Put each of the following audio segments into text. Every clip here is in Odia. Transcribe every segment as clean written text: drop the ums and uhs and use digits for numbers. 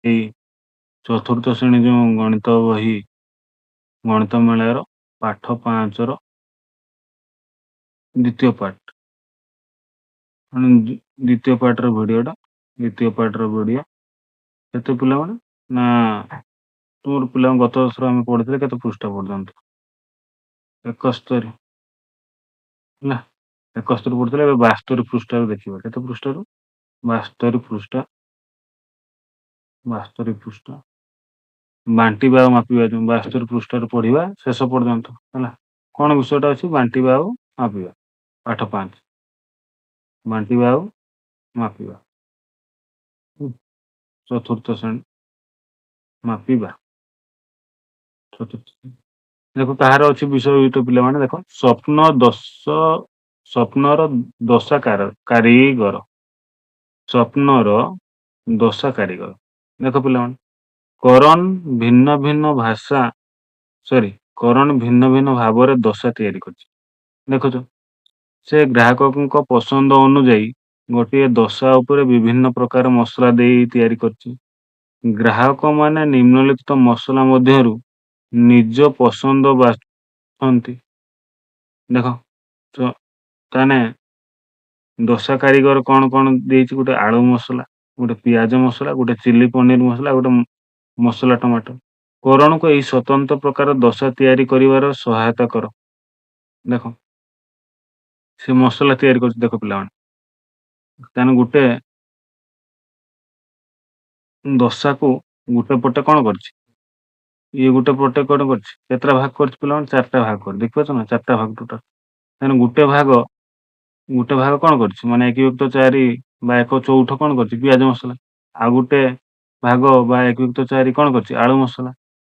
ଏଇ ଚତୁର୍ଥ ଶ୍ରେଣୀ ଯେଉଁ ଗଣିତ ବହି ଗଣିତ ମେଳାର ପାଠ 5 ର ଦ୍ୱିତୀୟ ପାର୍ଟ ମାନେ ଦ୍ୱିତୀୟ ପାର୍ଟର ଭିଡ଼ିଓଟା ଦ୍ୱିତୀୟ ପାର୍ଟର ଭିଡ଼ିଓ କେତେ ପିଲାମାନେ ନା ତୁମର ପିଲାଙ୍କୁ ଗତ ବର୍ଷର ଆମେ ପଢ଼ିଥିଲେ କେତେ ପୃଷ୍ଠା ପର୍ଯ୍ୟନ୍ତ 71 ହେଲା 71 ପଢ଼ିଥିଲେ ଏବେ 72 ପୃଷ୍ଠାରୁ ଦେଖିବା କେତେ ପୃଷ୍ଠାରୁ 72 ପୃଷ୍ଠା 72 ପୃଷ୍ଠା ବାଣ୍ଟିବା ଆଉ ମାପିବା ଯେଉଁ 72 ପୃଷ୍ଠାରୁ ପଢ଼ିବା ଶେଷ ପର୍ଯ୍ୟନ୍ତ ହେଲା କ'ଣ ବିଷୟଟା ଅଛି ବାଣ୍ଟିବା ଆଉ ମାପିବା ପାଠ 5 ବାଣ୍ଟିବା ଆଉ ମାପିବା ଚତୁର୍ଥ ଶ୍ରେଣୀ ମାପିବା ଚତୁର୍ଥ ଦେଖ କାହାର ଅଛି ବିଷୟଯୁକ୍ତ ପିଲାମାନେ ଦେଖ ସ୍ୱପ୍ନର ଦଶା କାରିଗର ସ୍ୱପ୍ନର ଦଶା କାରିଗର ଦେଖ ପିଲାମାନେ କରଣ ଭିନ୍ନ ଭାବରେ ଦଶା ତିଆରି କରିଛି ଦେଖୁଛ ସେ ଗ୍ରାହକଙ୍କ ପସନ୍ଦ ଅନୁଯାୟୀ ଗୋଟିଏ ଦଶା ଉପରେ ବିଭିନ୍ନ ପ୍ରକାର ମସଲା ଦେଇ ତିଆରି କରିଛି ଗ୍ରାହକମାନେ ନିମ୍ନଲିଖିତ ମସଲା ମଧ୍ୟରୁ ନିଜ ପସନ୍ଦ ବାଛନ୍ତି ଦେଖ ତାହେଲେ ଦଶା କାରିଗର କ'ଣ ଦେଇଛି ଗୋଟେ ଆଳୁ ମସଲା ଗୋଟେ ପିଆଜ ମସଲା ଗୋଟେ ଚିଲି ପନିର ମସଲା ଗୋଟେ ମସଲା ଟମାଟୋ କରଣକୁ ଏହି ସ୍ୱତନ୍ତ୍ର ପ୍ରକାର ଦଶା ତିଆରି କରିବାର ସହାୟତା କର ଦେଖ ସେ ମସଲା ତିଆରି କରୁଛି ଦେଖ ପିଲାମାନେ ତାହେଲେ ଗୋଟେ ଦଶାକୁ ଗୋଟେ ପଟେ କ'ଣ କରିଛି ଇଏ ଗୋଟେ ପଟେ କ'ଣ କରିଛି କେତେଟା ଭାଗ କରିଛି ପିଲାମାନେ 4ଟା ଭାଗ କରି ଦେଖିପାରୁଛ ନା 4ଟା ଭାଗ ଟୋଟାଲ ତାହେଲେ ଗୋଟେ ଭାଗ କ'ଣ କରିଛି ମାନେ 1+4 ବା 1/4 କ'ଣ କରିଛି ପିଆଜ ମସଲା ଆଉ ଗୋଟେ ଭାଗ ବା 1+4 କ'ଣ କରିଛି ଆଳୁ ମସଲା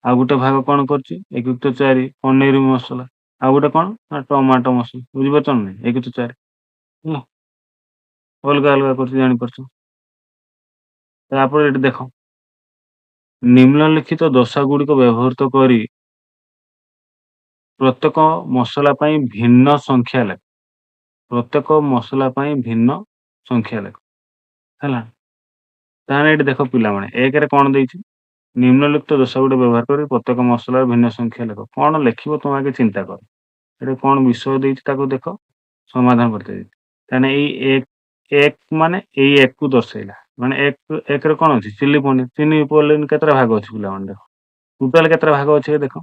ଆଉ ଗୋଟେ ଭାଗ କ'ଣ କରିଛି 1+4 ପନିର ମସଲା ଆଉ ଗୋଟେ କ'ଣ ନା ଟମାଟୋ ମସଲା ବୁଝିପାରୁଛ ନା 1/4 ହେଲା ଅଲଗା ଅଲଗା କରିଛି ଜାଣିପାରୁଛ ତାପରେ ଏଠି ଦେଖ ନିମ୍ନଲିଖିତ ଦଶା ଗୁଡ଼ିକ ବ୍ୟବହୃତ କରି ପ୍ରତ୍ୟେକ ମସଲା ପାଇଁ ଭିନ୍ନ ସଂଖ୍ୟା ଲେଖ ହେଲା ତାହେଲେ ଏଠି ଦେଖ ପିଲାମାନେ 1ରେ କ'ଣ ଦେଇଛି ନିମ୍ନଲିଖିତ ଦଶା ଗୁଡ଼ିକ ବ୍ୟବହାର କରି ପ୍ରତ୍ୟେକ ମସଲାର ଭିନ୍ନ ସଂଖ୍ୟା ଲେଖ କ'ଣ ଲେଖିବ ତୁମେ ଆଗେ ଚିନ୍ତା କର ଏଠି କ'ଣ ବିଷୟ ଦେଇଛି ତାକୁ ଦେଖ ସମାଧାନ କରିତେ ଦେଇଛି ତାହେଲେ ଏଇ 1 ମାନେ ଏଇ 1କୁ ଦର୍ଶାଇଲା ମାନେ 1ରେ କ'ଣ ଅଛି ଚିଲି ପନିର କେତେଟା ଭାଗ ଅଛି ପିଲାମାନେ ଦେଖ ଟୋଟାଲ କେତେଟା ଭାଗ ଅଛି ଦେଖ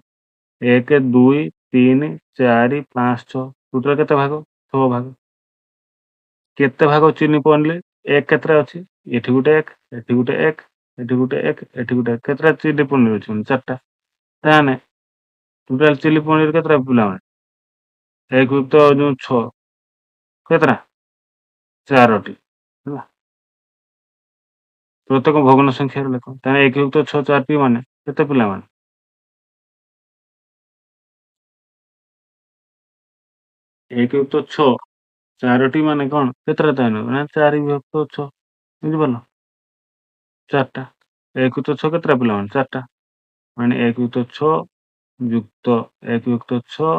1 2 3 4 5 6 ଟୋଟାଲ କେତେ ଭାଗ 6 ଭାଗ କେତେ ଭାଗ ଚିଲି ପନିର 1 କେତେଟା ଅଛି ଏଠି ଗୋଟେ 1 ଏଠି ଗୋଟେ 1 ଏଠି ଗୋଟେ 1 ଏଠି ଗୋଟେ 1 କେତେଟା ଚିଲି ପନିର ଅଛି 4ଟା ତାହେଲେ ଟୋଟାଲ ଚିଲି ପନିର କେତେଟା ପିଲାମାନେ 1+6 କେତେଟା 4ଟି ହେଲା ପ୍ରତ୍ୟେକ ଭଗ୍ନ ସଂଖ୍ୟାର ଲେଖ ତାହେଲେ 1+6 4ଟି ମାନେ କେତେ ପିଲାମାନେ 1+6 4ଟି ମାନେ କ'ଣ କେତେଟା ତାହେଲେ ନା 4+6 ବୁଝିପାରିଲ 4ଟା 1+6 କେତେଟା ପିଲାମାନେ 4ଟା ମାନେ 1+6 ଯୁକ୍ତ 1+6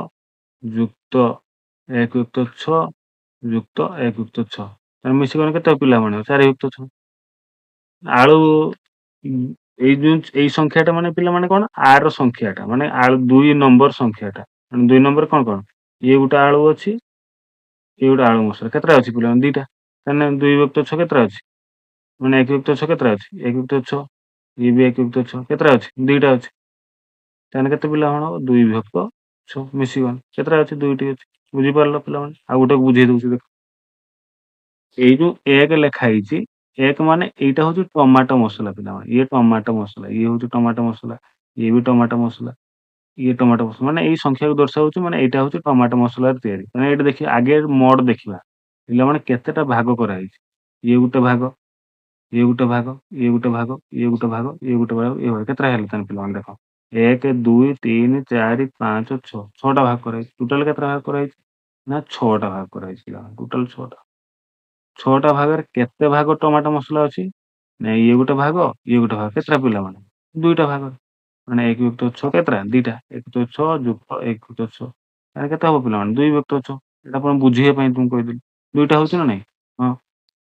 ଯୁକ୍ତ 1+6 ଯୁକ୍ତ 1+6 ତାହେଲେ ମିଶିଗଲେ କେତେ ପିଲାମାନେ 4+6 ଆଳୁ ଏଇ ସଂଖ୍ୟାଟା ମାନେ ପିଲାମାନେ କ'ଣ ଆର ସଂଖ୍ୟାଟା ମାନେ ଆଳୁ 2 ନମ୍ବର ସଂଖ୍ୟାଟା ମାନେ 2 ନମ୍ବର କ'ଣ ଇଏ ଗୋଟେ ଆଳୁ ଅଛି ଇଏ ଗୋଟେ ଆଳୁ ମସଲା କେତେଟା ଅଛି ପିଲାମାନେ 2ଟା ତାହେଲେ 2+6 କେତେଟା ଅଛି ମାନେ 1+6 କେତେଟା ଅଛି 1+6 ଇଏ ବି 1+6 କେତେଟା ଅଛି 2ଟା ଅଛି ତାହେଲେ କେତେ ପିଲା କ'ଣ 2+6 ମିଶିଗଲେ କେତେଟା ଅଛି 2ଟି ଅଛି ବୁଝିପାରିଲ ପିଲାମାନେ ଆଉ ଗୋଟେ ବୁଝେଇ ଦଉଛି ଦେଖ ଏଇ ଯୋଉ 1 ଲେଖା ହେଇଛି 1 ମାନେ ଏଇଟା ହଉଛି ଟମାଟୋ ମସଲା ପିଲାମାନେ ଇଏ ଟମାଟୋ ମସଲା ଇଏ ହଉଛି ଟମାଟୋ ମସଲା ଇଏ ବି ଟମାଟୋ ମସଲା ଇଏ ଟମାଟୋ ମସଲା ମାନେ ଏଇ ସଂଖ୍ୟାକୁ ଦର୍ଶାଉଛି ମାନେ ଏଇଟା ହଉଛି ଟମାଟୋ ମସଲାର ତିଆରି ମାନେ ଏଇଟା ଦେଖିବା ଆଗେ ମୋଡ୍ ଦେଖିବା ପିଲାମାନେ କେତେଟା ଭାଗ କରାହେଇଛି ଇଏ ଗୋଟେ ଭାଗ ଇଏ ଗୋଟେ ଭାଗ ଇଏ ଗୋଟେ ଭାଗ ଇଏ ଗୋଟେ ଭାଗ ଇଏ ଗୋଟେ ଭାଗ ଇଏ କେତେଟା ହେଲେ ତାହେଲେ ପିଲାମାନେ ଦେଖ 1 2 3 4 5 6 6ଟା ଭାଗ କରାହେଇଛି ଟୋଟାଲ କେତେଟା ଭାଗ କରାହେଇଛି ନା 6ଟା ଭାଗ କରାହେଇଛି ପିଲାମାନେ ଟୋଟାଲ 6ଟା ଭାଗରେ କେତେ ଭାଗ ଟମାଟୋ ମସଲା ଅଛି ନା ଇଏ ଗୋଟେ ଭାଗ ଇଏ ଗୋଟେ ଭାଗ କେତେଟା ପିଲାମାନେ 2ଟା ଭାଗ ମାନେ 1+6 କେତେଟା 2ଟା 1+6 ଯୁକ୍ତ 1+6 ତାହେଲେ କେତେ ହବ ପିଲାମାନେ 2+6 ଏଇଟା ଆପଣ ବୁଝିବା ପାଇଁ ତୁମକୁ କହିଦେଲି 2ଟା ହଉଛି ନା ନାଇଁ ହଁ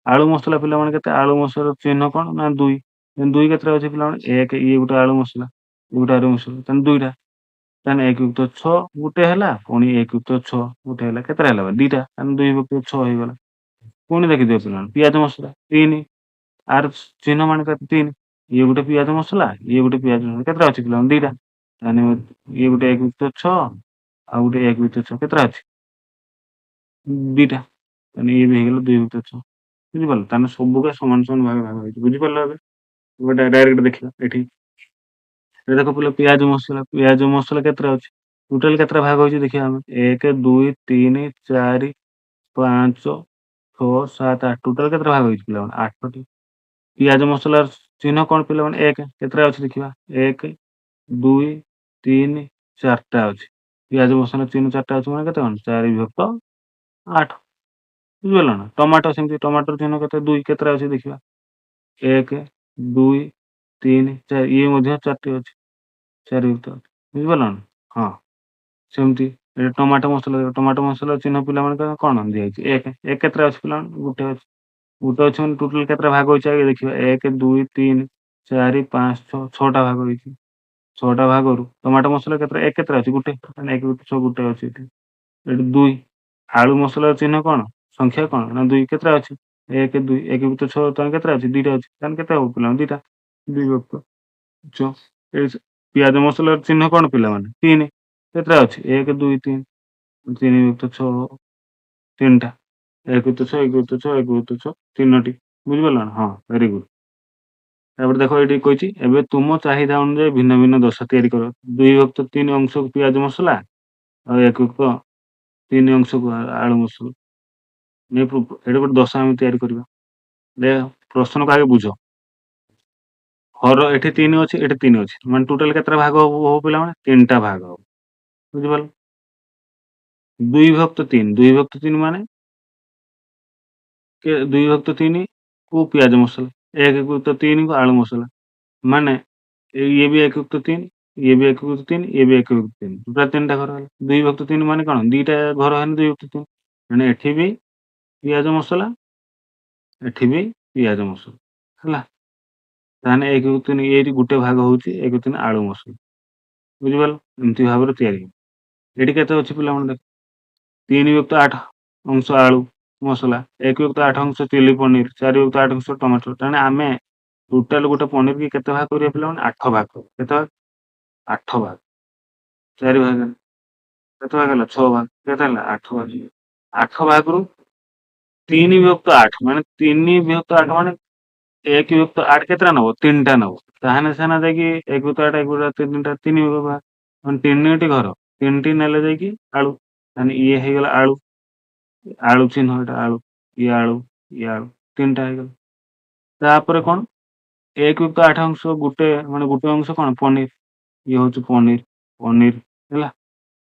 ଆଳୁ ମସଲା ପିଲାମାନେ କେତେ ଆଳୁ ମସଲାର ଚିହ୍ନ କ'ଣ ନା 2 ଦୁଇ କେତେଟା ଅଛି ପିଲାମାନେ? 1 ଇଏ ଗୋଟେ ଆଳୁ ମସଲା, ଇଏ ଗୋଟେ ଆଳୁ ମସଲା, ତାହେଲେ 2ଟା। ତାହେଲେ 1 ଯୁକ୍ତ 6 ଗୋଟେ ହେଲା, ପୁଣି 1 ଯୁକ୍ତ 6 ଗୋଟେ ହେଲା। କେତେଟା ହେଲା ବା? 2ଟା। ତାହେଲେ 2 ଯୁକ୍ତ 6 ହେଇଗଲା। ପୁଣି ଦେଖିଦିଅ ପିଲାମାନେ, ପିଆଜ ମସଲା 3, ଆର ଚିହ୍ନ ମାନେ କେତେ? 3। ଇଏ ଗୋଟେ ପିଆଜ ମସଲା, ଇଏ ଗୋଟେ ପିଆଜ ମସଲା। କେତେଟା ଅଛି ପିଲାମାନେ? 2ଟା। ତାହେଲେ ଇଏ ଗୋଟେ 1 ଯୁକ୍ତ 6 ଆଉ ଗୋଟେ 1 ଯୁକ୍ତ 6 କେତେଟା ଅଛି? 2ଟା। ତାହେଲେ ଇଏ ବି ହେଇଗଲା 2 ଯୁକ୍ତ 6। ବୁଝିପାରିଲ? ତାହେଲେ ସବୁକେ ସମାନ ସମାନ ଭାଗ ଭାଗ ହେଇଛି। ବୁଝିପାରିଲ ଏବେ? ଗୋଟେ ଡାଇରେକ୍ଟ ଦେଖିବା ଏଠି। ଏ ଦେଖ ପିଲା, ପିଆଜ ମସଲା କେତେଟା ଅଛି? ଟୋଟାଲ କେତେଟା ଭାଗ ହେଇଛି ଦେଖିବା ଆମେ। 1 2 3 4 5 6 7 8। ଟୋଟାଲ କେତେଟା ଭାଗ ହେଇଛି ପିଲାମାନେ? 8ଟି। ପିଆଜ ମସଲାର ଚିହ୍ନ କଣ ପିଲାମାନେ? 1। କେତେଟା ଅଛି ଦେଖିବା? 1 2 3 4ଟା ଅଛି। ପିଆଜ ମସଲା ଚିହ୍ନ 4ଟା ଅଛି ମାନେ କେତେ କଣ? 4 ବିଭକ୍ତ 8। ବୁଝିପାରିଲ ନା? ଟମାଟୋ ସେମିତି, ଟମାଟୋର ଚିହ୍ନ କେତେ? 2। କେତେଟା ଅଛି ଦେଖିବା? 1 2 3 4। ଇଏ ମଧ୍ୟ 4ଟି ଅଛି। 4 ଯୁକ୍ତ 8। ବୁଝିପାରିଲ ନା? ହଁ। ସେମିତି ଟମାଟୋ ମସଲା ଚିହ୍ନ ପିଲାମାନେ କଣ ଦିଆହେଇଛି? 1। 1 କେତେଟା ଅଛି ପିଲାମାନେ? ଗୋଟେ ଅଛି। ଗୋଟେ ଅଛି ମାନେ ଟୋଟାଲ କେତେଟା ଭାଗ ହେଇଛି ଆଗେ ଦେଖିବା। 1 2 3 4 5 6 6ଟା ଭାଗ ହେଇଛି। 6ଟା ଭାଗରୁ ଟମାଟୋ ମସଲା କେତେଟା? 1 କେତେଟା ଅଛି? ଗୋଟେ। ତାହେଲେ 1 ଯୁକ୍ତ 6 ଗୋଟେ ଅଛି ଏଠି। ଏଠି 2। ଆଳୁ ମସଲାର ଚିହ୍ନ କଣ? ସଂଖ୍ୟା କଣ? ନା 2। କେତେଟା ଅଛି? 1 2 1 ଯୁକ୍ତ 6 ତାହେଲେ କେତେଟା ଅଛି? 2ଟା ଅଛି। ତାହେଲେ କେତେ ହବ ପିଲାମାନେ? 2ଟା। 2 ବିଭକ୍ତ 6। ପିଆଜ ମସଲାର ଚିହ୍ନ କଣ ପିଲାମାନେ? 3। କେତେଟା ଅଛି? 1 2 3 3 ଯୁକ୍ତ 6 3ଟା। 1 ଯୁକ୍ତ 6 1 ଯୁକ୍ତ 6 1 ଯୁକ୍ତ 6 3ଟି। ବୁଝିପାରିଲ ନା? ହଁ, ଭେରି ଗୁଡ୍। ତାପରେ ଦେଖ ଏଇଠି କହିଛି, ଏବେ ତୁମ ଚାହିଦା ଅନୁଯାୟୀ ଭିନ୍ନ ଭିନ୍ନ ଦୋସା ତିଆରି କର। 2 ବିଭକ୍ତ 3 ଅଂଶକୁ ପିଆଜ ମସଲା ଆଉ 1 ଯୁକ୍ତ 3 ଅଂଶକୁ ଆଳୁ ମସଲା। ଏଠି ଗୋଟେ ଦୋସା ଆମେ ତିଆରି କରିବା। ଦେଖ, ପ୍ରଶ୍ନକୁ ଆଗେ ବୁଝ। ହର ଏଠି 3 ଅଛି, ଏଠି 3 ଅଛି। ମାନେ ଟୋଟାଲ କେତେଟା ଭାଗ ହବ ପିଲାମାନେ? 3ଟା ଭାଗ ହବ। ବୁଝିପାରିଲ? 2 ବିଭକ୍ତ 3। 2 ବିଭକ୍ତ 3 ମାନେ 2 ବିଭକ୍ତ 3 କୁ ପିଆଜ ମସଲା, 1 ଯୁକ୍ତ 3 କୁ ଆଳୁ ମସଲା। ମାନେ ଇଏ ବି 1 ଯୁକ୍ତ 3, ଇଏ ବି 1 ଯୁକ୍ତ 3, ଇଏ ବି 1 ଯୁକ୍ତ 3। ଟୋଟାଲ 3ଟା ଘର ହେଲା। 2 ବିଭକ୍ତ 3 ମାନେ କଣ? 2ଟା ଘର ହେଲେ 2 ଯୁକ୍ତ 3। ମାନେ ଏଠି ବି ପିଆଜ ମସଲା, ଏଠି ବି ପିଆଜ ମସଲା। ହେଲା? ତାହେଲେ 1 ଯୁକ୍ତ 3 ଏଇଠି ଗୋଟେ ଭାଗ ହଉଛି 1 ଯୁକ୍ତ 3 ଆଳୁ ମସଲା। ବୁଝିପାରିଲ? ଏମିତି ଭାବରେ ତିଆରି ହେବ। ଏଠି କେତେ ଅଛି ପିଲାମାନେ ଦେଖ? 3 ଯୁକ୍ତ 8 ଅଂଶ ଆଳୁ ମସଲା, 1 ଯୁକ୍ତ 8 ଅଂଶ ଚିଲି ପନିର, 4 ଯୁକ୍ତ 8 ଅଂଶ ଟମାଟୋ। ତାହେଲେ ଆମେ ଟୋଟାଲ ଗୋଟେ ପନିର କି କେତେ ଭାଗ କରିବା ପିଲାମାନେ? 8 ଭାଗ। କେତେ ଭାଗ? 8 ଭାଗ। 4 ଭାଗ ହେଲା। କେତେ ଭାଗ ହେଲା? 6 ଭାଗ। କେତେ ହେଲା? 8 ଭାଗ। 8 ଭାଗରୁ 3 ବିଭକ୍ତ 8 ମାନେ 3 ବିଭକ୍ତ 8 ମାନେ 1 ବିଭକ୍ତ 8 କେତେଟା ନବ? 3ଟା ନବ। ତାହେଲେ ସେନା ଯାଇକି 1 ବିଭକ୍ତ 8 1 ବିଭକ୍ତ 3ଟା 3 ବିଭକ୍ତ ମାନେ 3ଟି ଘର, 3ଟି ନେଲେ ଯାଇକି ଆଳୁ। ତାହେଲେ ଇଏ ହେଇଗଲା ଆଳୁ, ଆଳୁ ଚିହ୍ନ ଏଟା ଆଳୁ, ଇଏ ଆଳୁ, ଇଏ ଆଳୁ, 3ଟା ହେଇଗଲା। ତାପରେ କଣ? 1 ଯୁକ୍ତ 8 ଅଂଶ ଗୋଟେ ମାନେ ଗୋଟେ ଅଂଶ କଣ? ପନିର। ଇଏ ହଉଛି ପନିର, ପନିର ହେଲା।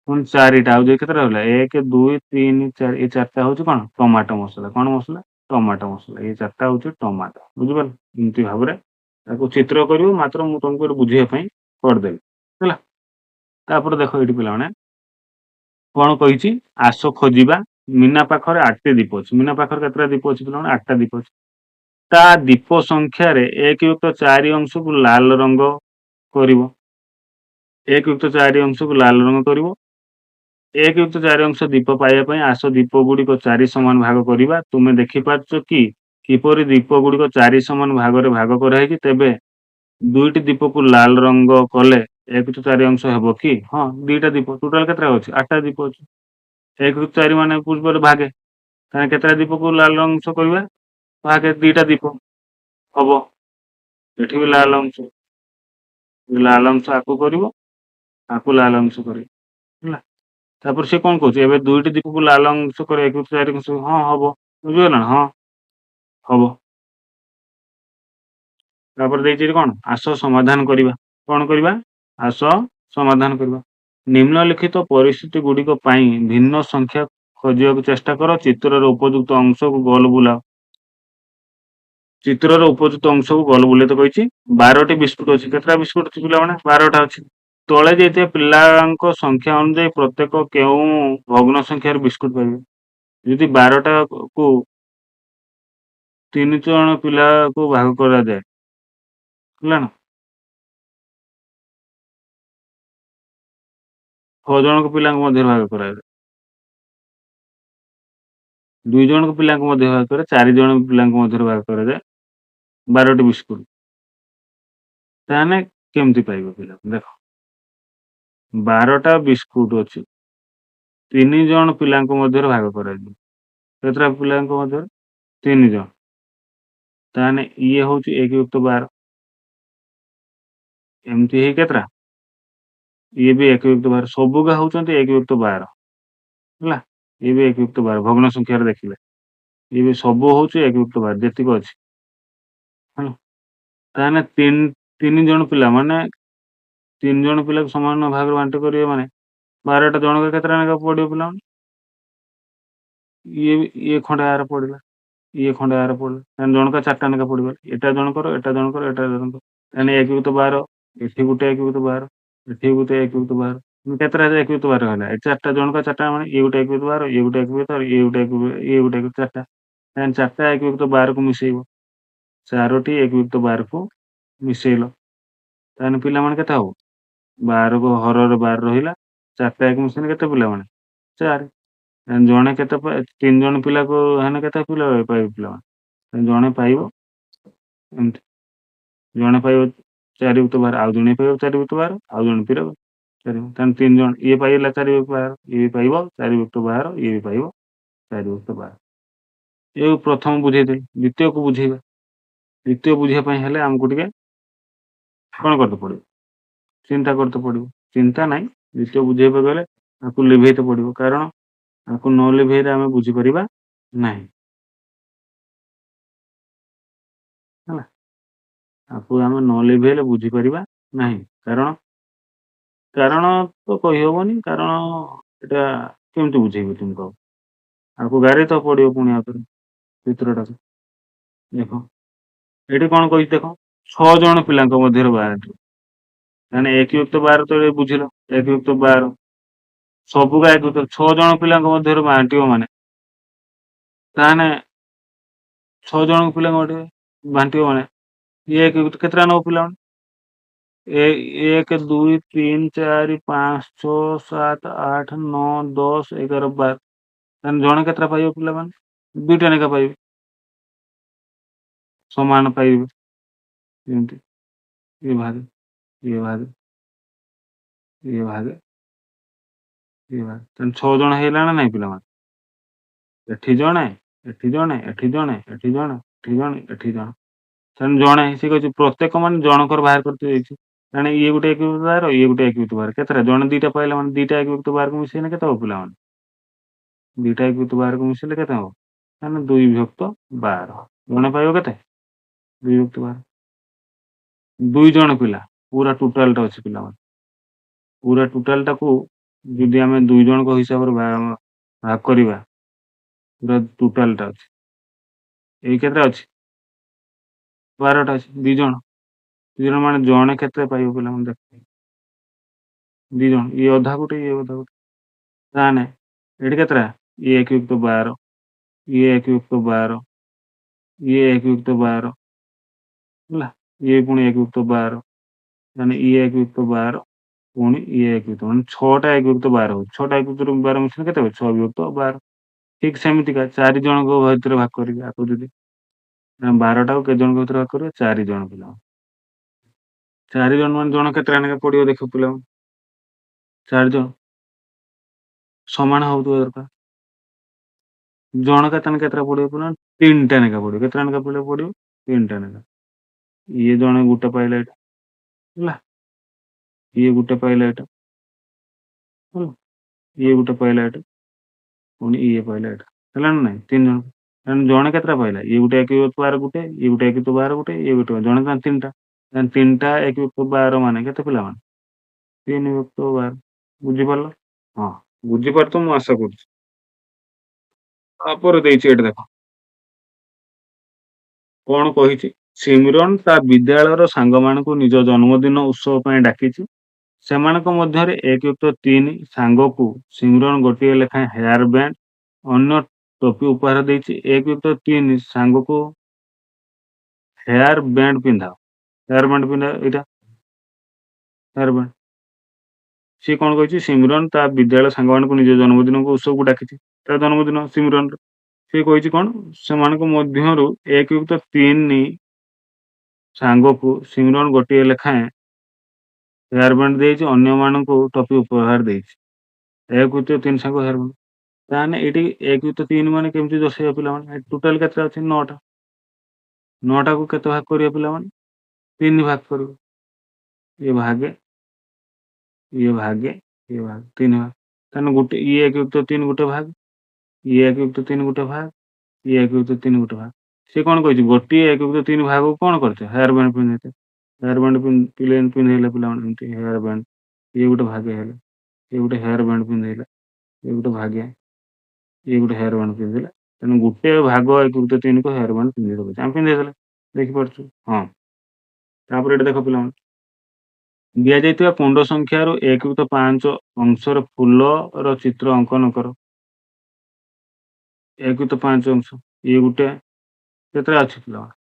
ପୁଣି 4ଟା ଆଉ ଯୋଉ କେତେଟା ରହିଲା? 1 2 3 4। ଏଇ 4ଟା ହଉଛି କଣ? ଟମାଟୋ ମସଲା। କଣ ମସଲା? ଟମାଟୋ ମସଲା। ଏଇ 4ଟା ହଉଛି ଟମାଟୋ। ବୁଝିପାରିଲ? ଏମିତି ଭାବରେ ତାକୁ ଚିତ୍ର କରିବ, ମାତ୍ର ମୁଁ ତମକୁ ଏଠି ବୁଝିବା ପାଇଁ କରିଦେବି। ହେଲା? ତାପରେ ଦେଖ ଏଇଠି ପିଲାମାନେ କଣ କହିଛି? ଆସ ଖୋଜିବା। ମୀନା ପାଖରେ 8ଟି ଦୀପ ଅଛି। ମୀନା ପାଖରେ କେତେଟା ଦୀପ ଅଛି ପିଲାମାନେ? 8ଟା ଦୀପ ଅଛି। ତା ଦୀପ ସଂଖ୍ୟାରେ 1 ଯୁକ୍ତ 4 ଅଂଶକୁ ଲାଲ ରଙ୍ଗ କରିବ। 1 ଯୁକ୍ତ 4 ଅଂଶକୁ ଲାଲ ରଙ୍ଗ କରିବ। 1 ଯୁକ୍ତ 4 ଅଂଶ ଦୀପ ପାଇବା ପାଇଁ ଆସ ଦୀପ ଗୁଡିକ 4 ସମାନ ଭାଗ କରିବା। ତୁମେ ଦେଖିପାରୁଛ କି କିପରି ଦୀପ ଗୁଡିକ 4 ସମାନ ଭାଗରେ ଭାଗ କରାହେଇଛି? ତେବେ 2ଟି ଦୀପକୁ ଲାଲ ରଙ୍ଗ କଲେ 1 ଯୁକ୍ତ 4 ଅଂଶ ହେବ କି? ହଁ, 2ଟା ଦୀପ। ଟୋଟାଲ କେତେଟା ଅଛି? 8ଟା ଦୀପ ଅଛି। 1 ଯୁକ୍ତ 4 ମାନେ ବୁଝିପାରିଲ ଭାଗେ। ତାହେଲେ କେତେଟା ଦୀପକୁ ଲାଲ ଅଂଶ କରିବା? ଭାଗେ 2ଟା ଦୀପ ହବ। ଏଠି ବି ଲାଲ ଅଂଶ, ଲାଲ ଅଂଶ ଆକୁ କରିବ, ଆକୁ ଲାଲ ଅଂଶ କରିବ। ହେଲା? ତାପରେ ସେ କଣ କହୁଛି? ଏବେ 2ଟି ଦୀପକୁ ଲାଲ ଅଂଶ କରି 1 ଯୁକ୍ତ 4 ଅଂଶ। ହଁ, ହବ। ବୁଝିଗଲ ନା? ହଁ, ହବ। ତାପରେ ଦେଇଛି ଏଠି କଣ? ଆସ ସମାଧାନ କରିବା। କଣ କରିବା? ଆସ ସମାଧାନ କରିବା। ନିମ୍ନଲିଖିତ ପରିସ୍ଥିତି ଗୁଡିକ ପାଇଁ ଭିନ୍ନ ସଂଖ୍ୟା ଖୋଜିବାକୁ ଚେଷ୍ଟା କର। ଚିତ୍ରର ଉପଯୁକ୍ତ ଅଂଶକୁ ଗୋଲ ବୁଲାଅ। ଚିତ୍ରର ଉପଯୁକ୍ତ ଅଂଶକୁ ଗୋଲ ବୁଲେଇତେ କହିଛି। 12ଟି ବିସ୍କୁଟ ଅଛି। କେତେଟା ବିସ୍କୁଟ ଅଛି ପିଲାମାନେ? 12ଟା ଅଛି। ତଳେ ଦେଇଥିବା ପିଲାଙ୍କ ସଂଖ୍ୟା ଅନୁଯାୟୀ ପ୍ରତ୍ୟେକ କେଉଁ ଭଗ୍ନ ସଂଖ୍ୟାର ବିସ୍କୁଟ ପାଇବେ? ଯଦି 12ଟାକୁ 3 ଜଣ ପିଲାକୁ ଭାଗ କରାଯାଏ, ହେଲା ନା? 6 ଜଣଙ୍କ ପିଲାଙ୍କ ମଧ୍ୟରେ ଭାଗ କରାଯାଏ। 2 ଜଣଙ୍କ ପିଲାଙ୍କ ମଧ୍ୟରେ ଭାଗ କରାଯାଏ, 4 ଜଣ ପିଲାଙ୍କ ମଧ୍ୟରେ ଭାଗ କରାଯାଏ 12ଟି ବିସ୍କୁଟ। ତାହେଲେ କେମିତି ପାଇବ ପିଲା? ଦେଖ 12ଟା ବିସ୍କୁଟ ଅଛି। 3 ଜଣ ପିଲାଙ୍କ ମଧ୍ୟରେ ଭାଗ କରାଯିବ। କେତେଟା ପିଲାଙ୍କ ମଧ୍ୟରେ? 3 ଜଣ। ତାହେଲେ ଇଏ ହଉଛି 1 ଯୁକ୍ତ 12। ଏମିତି ହେଇ କେତେଟା? ଇଏ ବି 1 ଯୁକ୍ତ 12 ସବୁକା ହଉଛନ୍ତି 1 ଯୁକ୍ତ 12 ହେଲା। ଇଏ ବି 1 ଯୁକ୍ତ 12 ଭଗ୍ନ ସଂଖ୍ୟାରେ ଦେଖିଲେ। ଇଏ ବି ସବୁ ହଉଛି 1 ଯୁକ୍ତ 12 ଯେତିକି ଅଛି। ହେଲା। ତାହେଲେ 3 ଜଣ ପିଲା ମାନେ 3 ଜଣ ପିଲାକୁ ସମାନ ଭାଗରେ ବାଣ୍ଟ କରିବେ ମାନେ 12ଟା ଜଣକା କେତେଟା ଲେଖା ପଡ଼ିବ ପିଲାମାନେ? ଇଏ ଖଣ୍ଡେ ଆର ପଡ଼ିଲା, ଇଏ ଖଣ୍ଡେ ଆର ପଡ଼ିଲା। ତାହେଲେ ଜଣକା 4ଟା ଲେଖା ପଡ଼ିବ। ଏଟା ଜଣକର, ଏଟା ଜଣକର, ଏଟା ଜଣକର। ତାହେଲେ 1 ଯୁକ୍ତ 12 ଏଠି ଗୋଟେ 1 ଯୁକ୍ତ 12 ଏଠି ଗୋଟେ 1 ଯୁକ୍ତ 12 କେତେଟା 1 ଯୁକ୍ତ 12 ହେଲା? ଏ 4ଟା ଜଣକା 4ଟା ମାନେ ଇଏ ଗୋଟେ 1 ଯୁକ୍ତ 12 ଇଏ ଗୋଟେ 1 ଯୁକ୍ତ 12 ଇଏ ଗୋଟେ 4ଟା। ତାହେଲେ 4ଟା 1 ଯୁକ୍ତ 12କୁ ମିଶେଇବ। 4ଟି 1 ଯୁକ୍ତ 12କୁ ମିଶେଇଲ। ତାହେଲେ ପିଲାମାନେ କେତେ ହବ? 12କୁ ହରରେ 12 ରହିଲା। 4ଟା 1 ମିଶେଇଲେ କେତେ ପିଲାମାନେ? 4। ଜଣେ କେତେ 3 ଜଣ ପିଲାକୁ ହେନେ କେତେ ପିଲା ପାଇବେ ପିଲାମାନେ? ଜଣେ ପାଇବ ଏମିତି। ଜଣେ ପାଇବ 4 ଯୁକ୍ତ 12 ଆଉ ଜଣେ ପାଇବ 4 ଯୁକ୍ତ 12 ଆଉ ଜଣେ ପାଇବ 4 ତାହେଲେ 3 ଜଣ ଇଏ ପାଇଲା 4 ଯୁକ୍ତ 12 ଇଏ ବି ପାଇବ 4 ଯୁକ୍ତ 12 ଇଏ ବି ପାଇବ 4 ଯୁକ୍ତ 12। ଏକୁ ପ୍ରଥମ ବୁଝେଇଦେଲି। ଦ୍ୱିତୀୟକୁ ବୁଝେଇବା। ଦ୍ୱିତୀୟ ବୁଝିବା ପାଇଁ ହେଲେ ଆମକୁ ଟିକେ କଣ କରତେ ପଡ଼ିବ? ଚିନ୍ତା କରତେ ପଡ଼ିବ। ଚିନ୍ତା ନାହିଁ, ଦ୍ୱିତୀୟ ବୁଝେଇବାକୁ ଗଲେ ଆକୁ ଲିଭେଇତେ ପଡ଼ିବ। କାରଣ ଆକୁ ନ ଲିଭେଇଲେ ଆମେ ବୁଝିପାରିବା ନାହିଁ। ହେଲା। ଆକୁ ଆମେ ନ ଲିଭେଇଲେ ବୁଝିପାରିବା ନାହିଁ। କାରଣ ତ କହିହବନି। କାରଣ ଏଟା କେମିତି ବୁଝେଇବି ତୁମକୁ ଆଉ? ଆକୁ ଗାରେଇତେ ପଡ଼ିବ ପୁଣି ଆଉଥରେ ଚିତ୍ରଟାକୁ। ଦେଖ ଏଠି କଣ କହିଛି ଦେଖ 6 ଜଣ ପିଲାଙ୍କ ମଧ୍ୟରେ ବାହାରିବ। ତାହେଲେ 1 ଯୁକ୍ତ 12 ତ ବୁଝିଲ 1 ଯୁକ୍ତ 12 ସବୁକା 1 ଯୁକ୍ତ 6 ଜଣ ପିଲାଙ୍କ ମଧ୍ୟରେ ବାଣ୍ଟିବ ମାନେ ତାହେଲେ 6 ଜଣ ପିଲାଙ୍କ ମଧ୍ୟରେ ବାଣ୍ଟିବ ମାନେ ଇଏ 1 ଯୁକ୍ତ କେତେଟା ନବ ପିଲାମାନେ? 1 2 3 4 5 6 7 8 9 10 11 12 ତାହେଲେ ଜଣେ କେତେଟା ପାଇବ ପିଲାମାନେ? 2ଟା ଲେଖା ପାଇବେ। ସମାନ ପାଇବେ। ଯେମିତି ଇଏ ଭାଗେ, ଇଏ ଭାଗେ, ଇଏ ଭାଗେ, ଇଏ ଭାଗେ। ତାହେଲେ 6 ଜଣ ହେଇଗଲା ନା ନାଇଁ ପିଲାମାନେ? ଏଠି ଜଣେ, ଏଠି ଜଣେ, ଏଠି ଜଣେ, ଏଠି ଜଣେ, ଏଠି ଜଣେ, ଏଠି ଜଣେ। ତାହେଲେ ଜଣେ ସେ କହିଛି ପ୍ରତ୍ୟେକ ମାନେ ଜଣକର ବାହାର କରତେ ଯାଇଛି। ତାହେଲେ ଇଏ ଗୋଟେ 1 ଯୁକ୍ତ 12 ଇଏ ଗୋଟେ 1 ଯୁକ୍ତ 12 କେତେଟା? ଜଣେ 2ଟା ପାଇଲା ମାନେ 2ଟା 1 ଯୁକ୍ତ 12କୁ ମିଶେଇଲେ କେତେ ହବ ପିଲାମାନେ? 2ଟା 1 ଯୁକ୍ତ 12କୁ ମିଶେଇଲେ କେତେ ହବ? ତାହେଲେ 2 ଯୁକ୍ତ 12। ଜଣେ ପାଇବ କେତେ? 2 ଯୁକ୍ତ 12। 2 ଜଣ ପିଲା ପୁରା ଟୋଟାଲଟା ଅଛି ପିଲାମାନେ। ପୁରା ଟୋଟାଲଟାକୁ ଯଦି ଆମେ 2 ଜଣଙ୍କ ହିସାବରେ ଭାଗ କରିବା ପୁରା ଟୋଟାଲଟା ଅଛି। ଏଇ କେତେଟା ଅଛି? 12ଟା ଅଛି। 2 ଜଣ। 2 ଜଣ ମାନେ ଜଣେ କେତେ ପାଇବ ପିଲାମାନେ ଦେଖ। 2 ଜଣ। ଇଏ ଅଧା ଗୋଟେ, ଇଏ ଅଧା ଗୋଟେ। ତାହେଲେ ଏଠି କେତେଟା? ଇଏ 1 ଯୁକ୍ତ 12 ଇଏ 1 ଯୁକ୍ତ 12 ଇଏ 1 ଯୁକ୍ତ 12 ହେଲା। ଇଏ ପୁଣି 1 ଯୁକ୍ତ 12 ତାହେଲେ ଇଏ 1 ଯୁକ୍ତ 12 ପୁଣି ଇଏ 1 ଯୁକ୍ତ ମାନେ 6ଟା 1 ଯୁକ୍ତ 12 ହଉଛି। 6ଟା 1 ଯୁକ୍ତ 12 ମିଶିଲେ କେତେ ହବ? 6 ଯୁକ୍ତ 12। ଠିକ୍ ସେମିତିକା 4 ଜଣଙ୍କ ଭିତରେ ଭାଗ କରିବେ ଆକୁ ଯଦି 12ଟାକୁ କେତେ ଜଣଙ୍କ ଭିତରେ ଭାଗ କରିବେ? 4 ଜଣ ପିଲା। 4 ଜଣ ମାନେ ଜଣ କେତେଟା ଲେଖା ପଡ଼ିବ ଦେଖ ପିଲାମାନେ? 4 ଜଣ। ସମାନ ହଉଥିବା ଦରକାର। ଜଣକା ତାହେଲେ କେତେଟା ପଡ଼ିବ ପିଲାମାନେ? 3ଟା ଲେଖା ପଡ଼ିବ। କେତେଟା ଲେଖା ପଡ଼ିବ? 3ଟା ଲେଖା। ଇଏ ଜଣେ ଗୋଟେ ପାଇଲା ଏଇଟା ହେଲା। ଇଏ ଗୋଟେ ପାଇଲା ଏଇଟା ହେଲା। ଇଏ ଗୋଟେ ପାଇଲା ଏଇଟା ପୁଣି ଇଏ ପାଇଲା ଏଇଟା ହେଲା ନା ନାଇଁ? 3 ଜଣ। ତାହେଲେ ଜଣେ କେତେଟା ପାଇଲା? ଇଏ ଗୋଟେ 1 ଯୁକ୍ତ 12 ଗୋଟେ, ଇଏ ଗୋଟେ 1 ଯୁକ୍ତ 12 ଗୋଟେ, ଇଏ ଗୋଟେ ଜଣେ ତାହେଲେ 3ଟା। ତାହେଲେ 3ଟା 1 ଯୁକ୍ତ 12 ମାନେ କେତେ ପିଲାମାନେ? 3 ଯୁକ୍ତ 12 ବୁଝିପାରିଲ? ହଁ ବୁଝିପାରୁଛ ମୁଁ ଆଶା କରୁଛି। ତାପରେ ଦେଇଛି ଏଇଟା ଦେଖ କଣ କହିଛି? ସିମରନ୍ ତା ବିଦ୍ୟାଳୟର ସାଙ୍ଗମାନଙ୍କୁ ନିଜ ଜନ୍ମଦିନ ଉତ୍ସବ ପାଇଁ ଡାକିଛି। ସେମାନଙ୍କ ମଧ୍ୟରେ 1 ଯୁକ୍ତ 3 ସାଙ୍ଗକୁ ସିମରନ୍ ଗୋଟିଏ ଲେଖାଏଁ ହେୟାର ବ୍ୟାଣ୍ଡ ଅନ୍ୟ ଟୋପି ଉପହାର ଦେଇଛି। 1 ଯୁକ୍ତ 3 ସାଙ୍ଗକୁ ହେୟାର ବ୍ୟାଣ୍ଡ ପିନ୍ଧାଅ। ହେୟାର ବ୍ୟାଣ୍ଡ ପିନ୍ଧା ଏଇଟା ହେୟାର ବ୍ୟାଣ୍ଡ। ସିଏ କଣ କହିଛି ସିମରନ୍ ତା ବିଦ୍ୟାଳୟ ସାଙ୍ଗମାନଙ୍କୁ ନିଜ ଜନ୍ମଦିନକୁ ଉତ୍ସବକୁ ଡାକିଛି। ତା ଜନ୍ମଦିନ ସିମରନର। ସିଏ କହିଛି କଣ ସେମାନଙ୍କ ମଧ୍ୟରୁ 1-3 ସାଙ୍ଗକୁ ସିମରନ୍ ଗୋଟିଏ ଲେଖାଏଁ ହେୟାର ବ୍ୟାଣ୍ଡ ଦେଇଛି, ଅନ୍ୟମାନଙ୍କୁ ଟୋପି ଉପହାର ଦେଇଛି। 1-3 ସାଙ୍ଗ ହେୟାର ବ୍ୟାଣ୍ଡ। ତାହେଲେ ଏଇଠି 1-3 ମାନେ କେମିତି ଦର୍ଶାଇବା ପିଲାମାନେ? ଟୋଟାଲ କେତେଟା ଅଛି? 9ଟା। 9ଟାକୁ କେତେ ଭାଗ କରିବା ପିଲାମାନେ? 3 ଭାଗ କରିବ। ଇଏ ଭାଗେ, ଇଏ ଭାଗେ, ଇଏ ଭାଗ, 3 ଭାଗ। ତାହେଲେ ଗୋଟେ ଇଏ 1-3 ଗୋଟେ ଭାଗ, ଇଏ 1-3 ଗୋଟେ ଭାଗ, ଇଏ 1-3 ଗୋଟେ ଭାଗ। ସେ କଣ କହିଛି ଗୋଟିଏ 1-3 ଭାଗକୁ କଣ କରିଛ? ହେୟାର ବ୍ୟାଣ୍ଡ ପିନ୍ଧେଇଛ। ହେୟାର ବ୍ୟାଣ୍ଡ ପିନ୍ଧେଇଲେ ପିଲାମାନେ ଏମିତି ହେୟାର ବ୍ୟାଣ୍ଡ। ଇଏ ଗୋଟେ ଭାଗେ ହେଲେ, ଇଏ ଗୋଟେ ହେୟାର ବ୍ୟାଣ୍ଡ ପିନ୍ଧେଇଲା, ଇଏ ଗୋଟେ ଭାଗେ, ଇଏ ଗୋଟେ ହେୟାର ବ୍ୟାଣ୍ଡ ପିନ୍ଧିଲା। ତେଣୁ ଗୋଟେ ଭାଗ 1-3 କୁ ହେୟାର ବ୍ୟାଣ୍ଡ ପିନ୍ଧେଇ ଦେବେ। ଆମେ ପିନ୍ଧେଇଦେଲେ। ଦେଖିପାରୁଛୁ? ହଁ। ତାପରେ ଏଠି ଦେଖ ପିଲାମାନେ, ଦିଆଯାଇଥିବା କୁଣ୍ଡ ସଂଖ୍ୟାରୁ 1-5 ଅଂଶର ଫୁଲର ଚିତ୍ର ଅଙ୍କନ କର। 1-5 ଅଂଶ। ଇଏ ଗୋଟେ କେତେଟା ଅଛି ପିଲାମାନେ?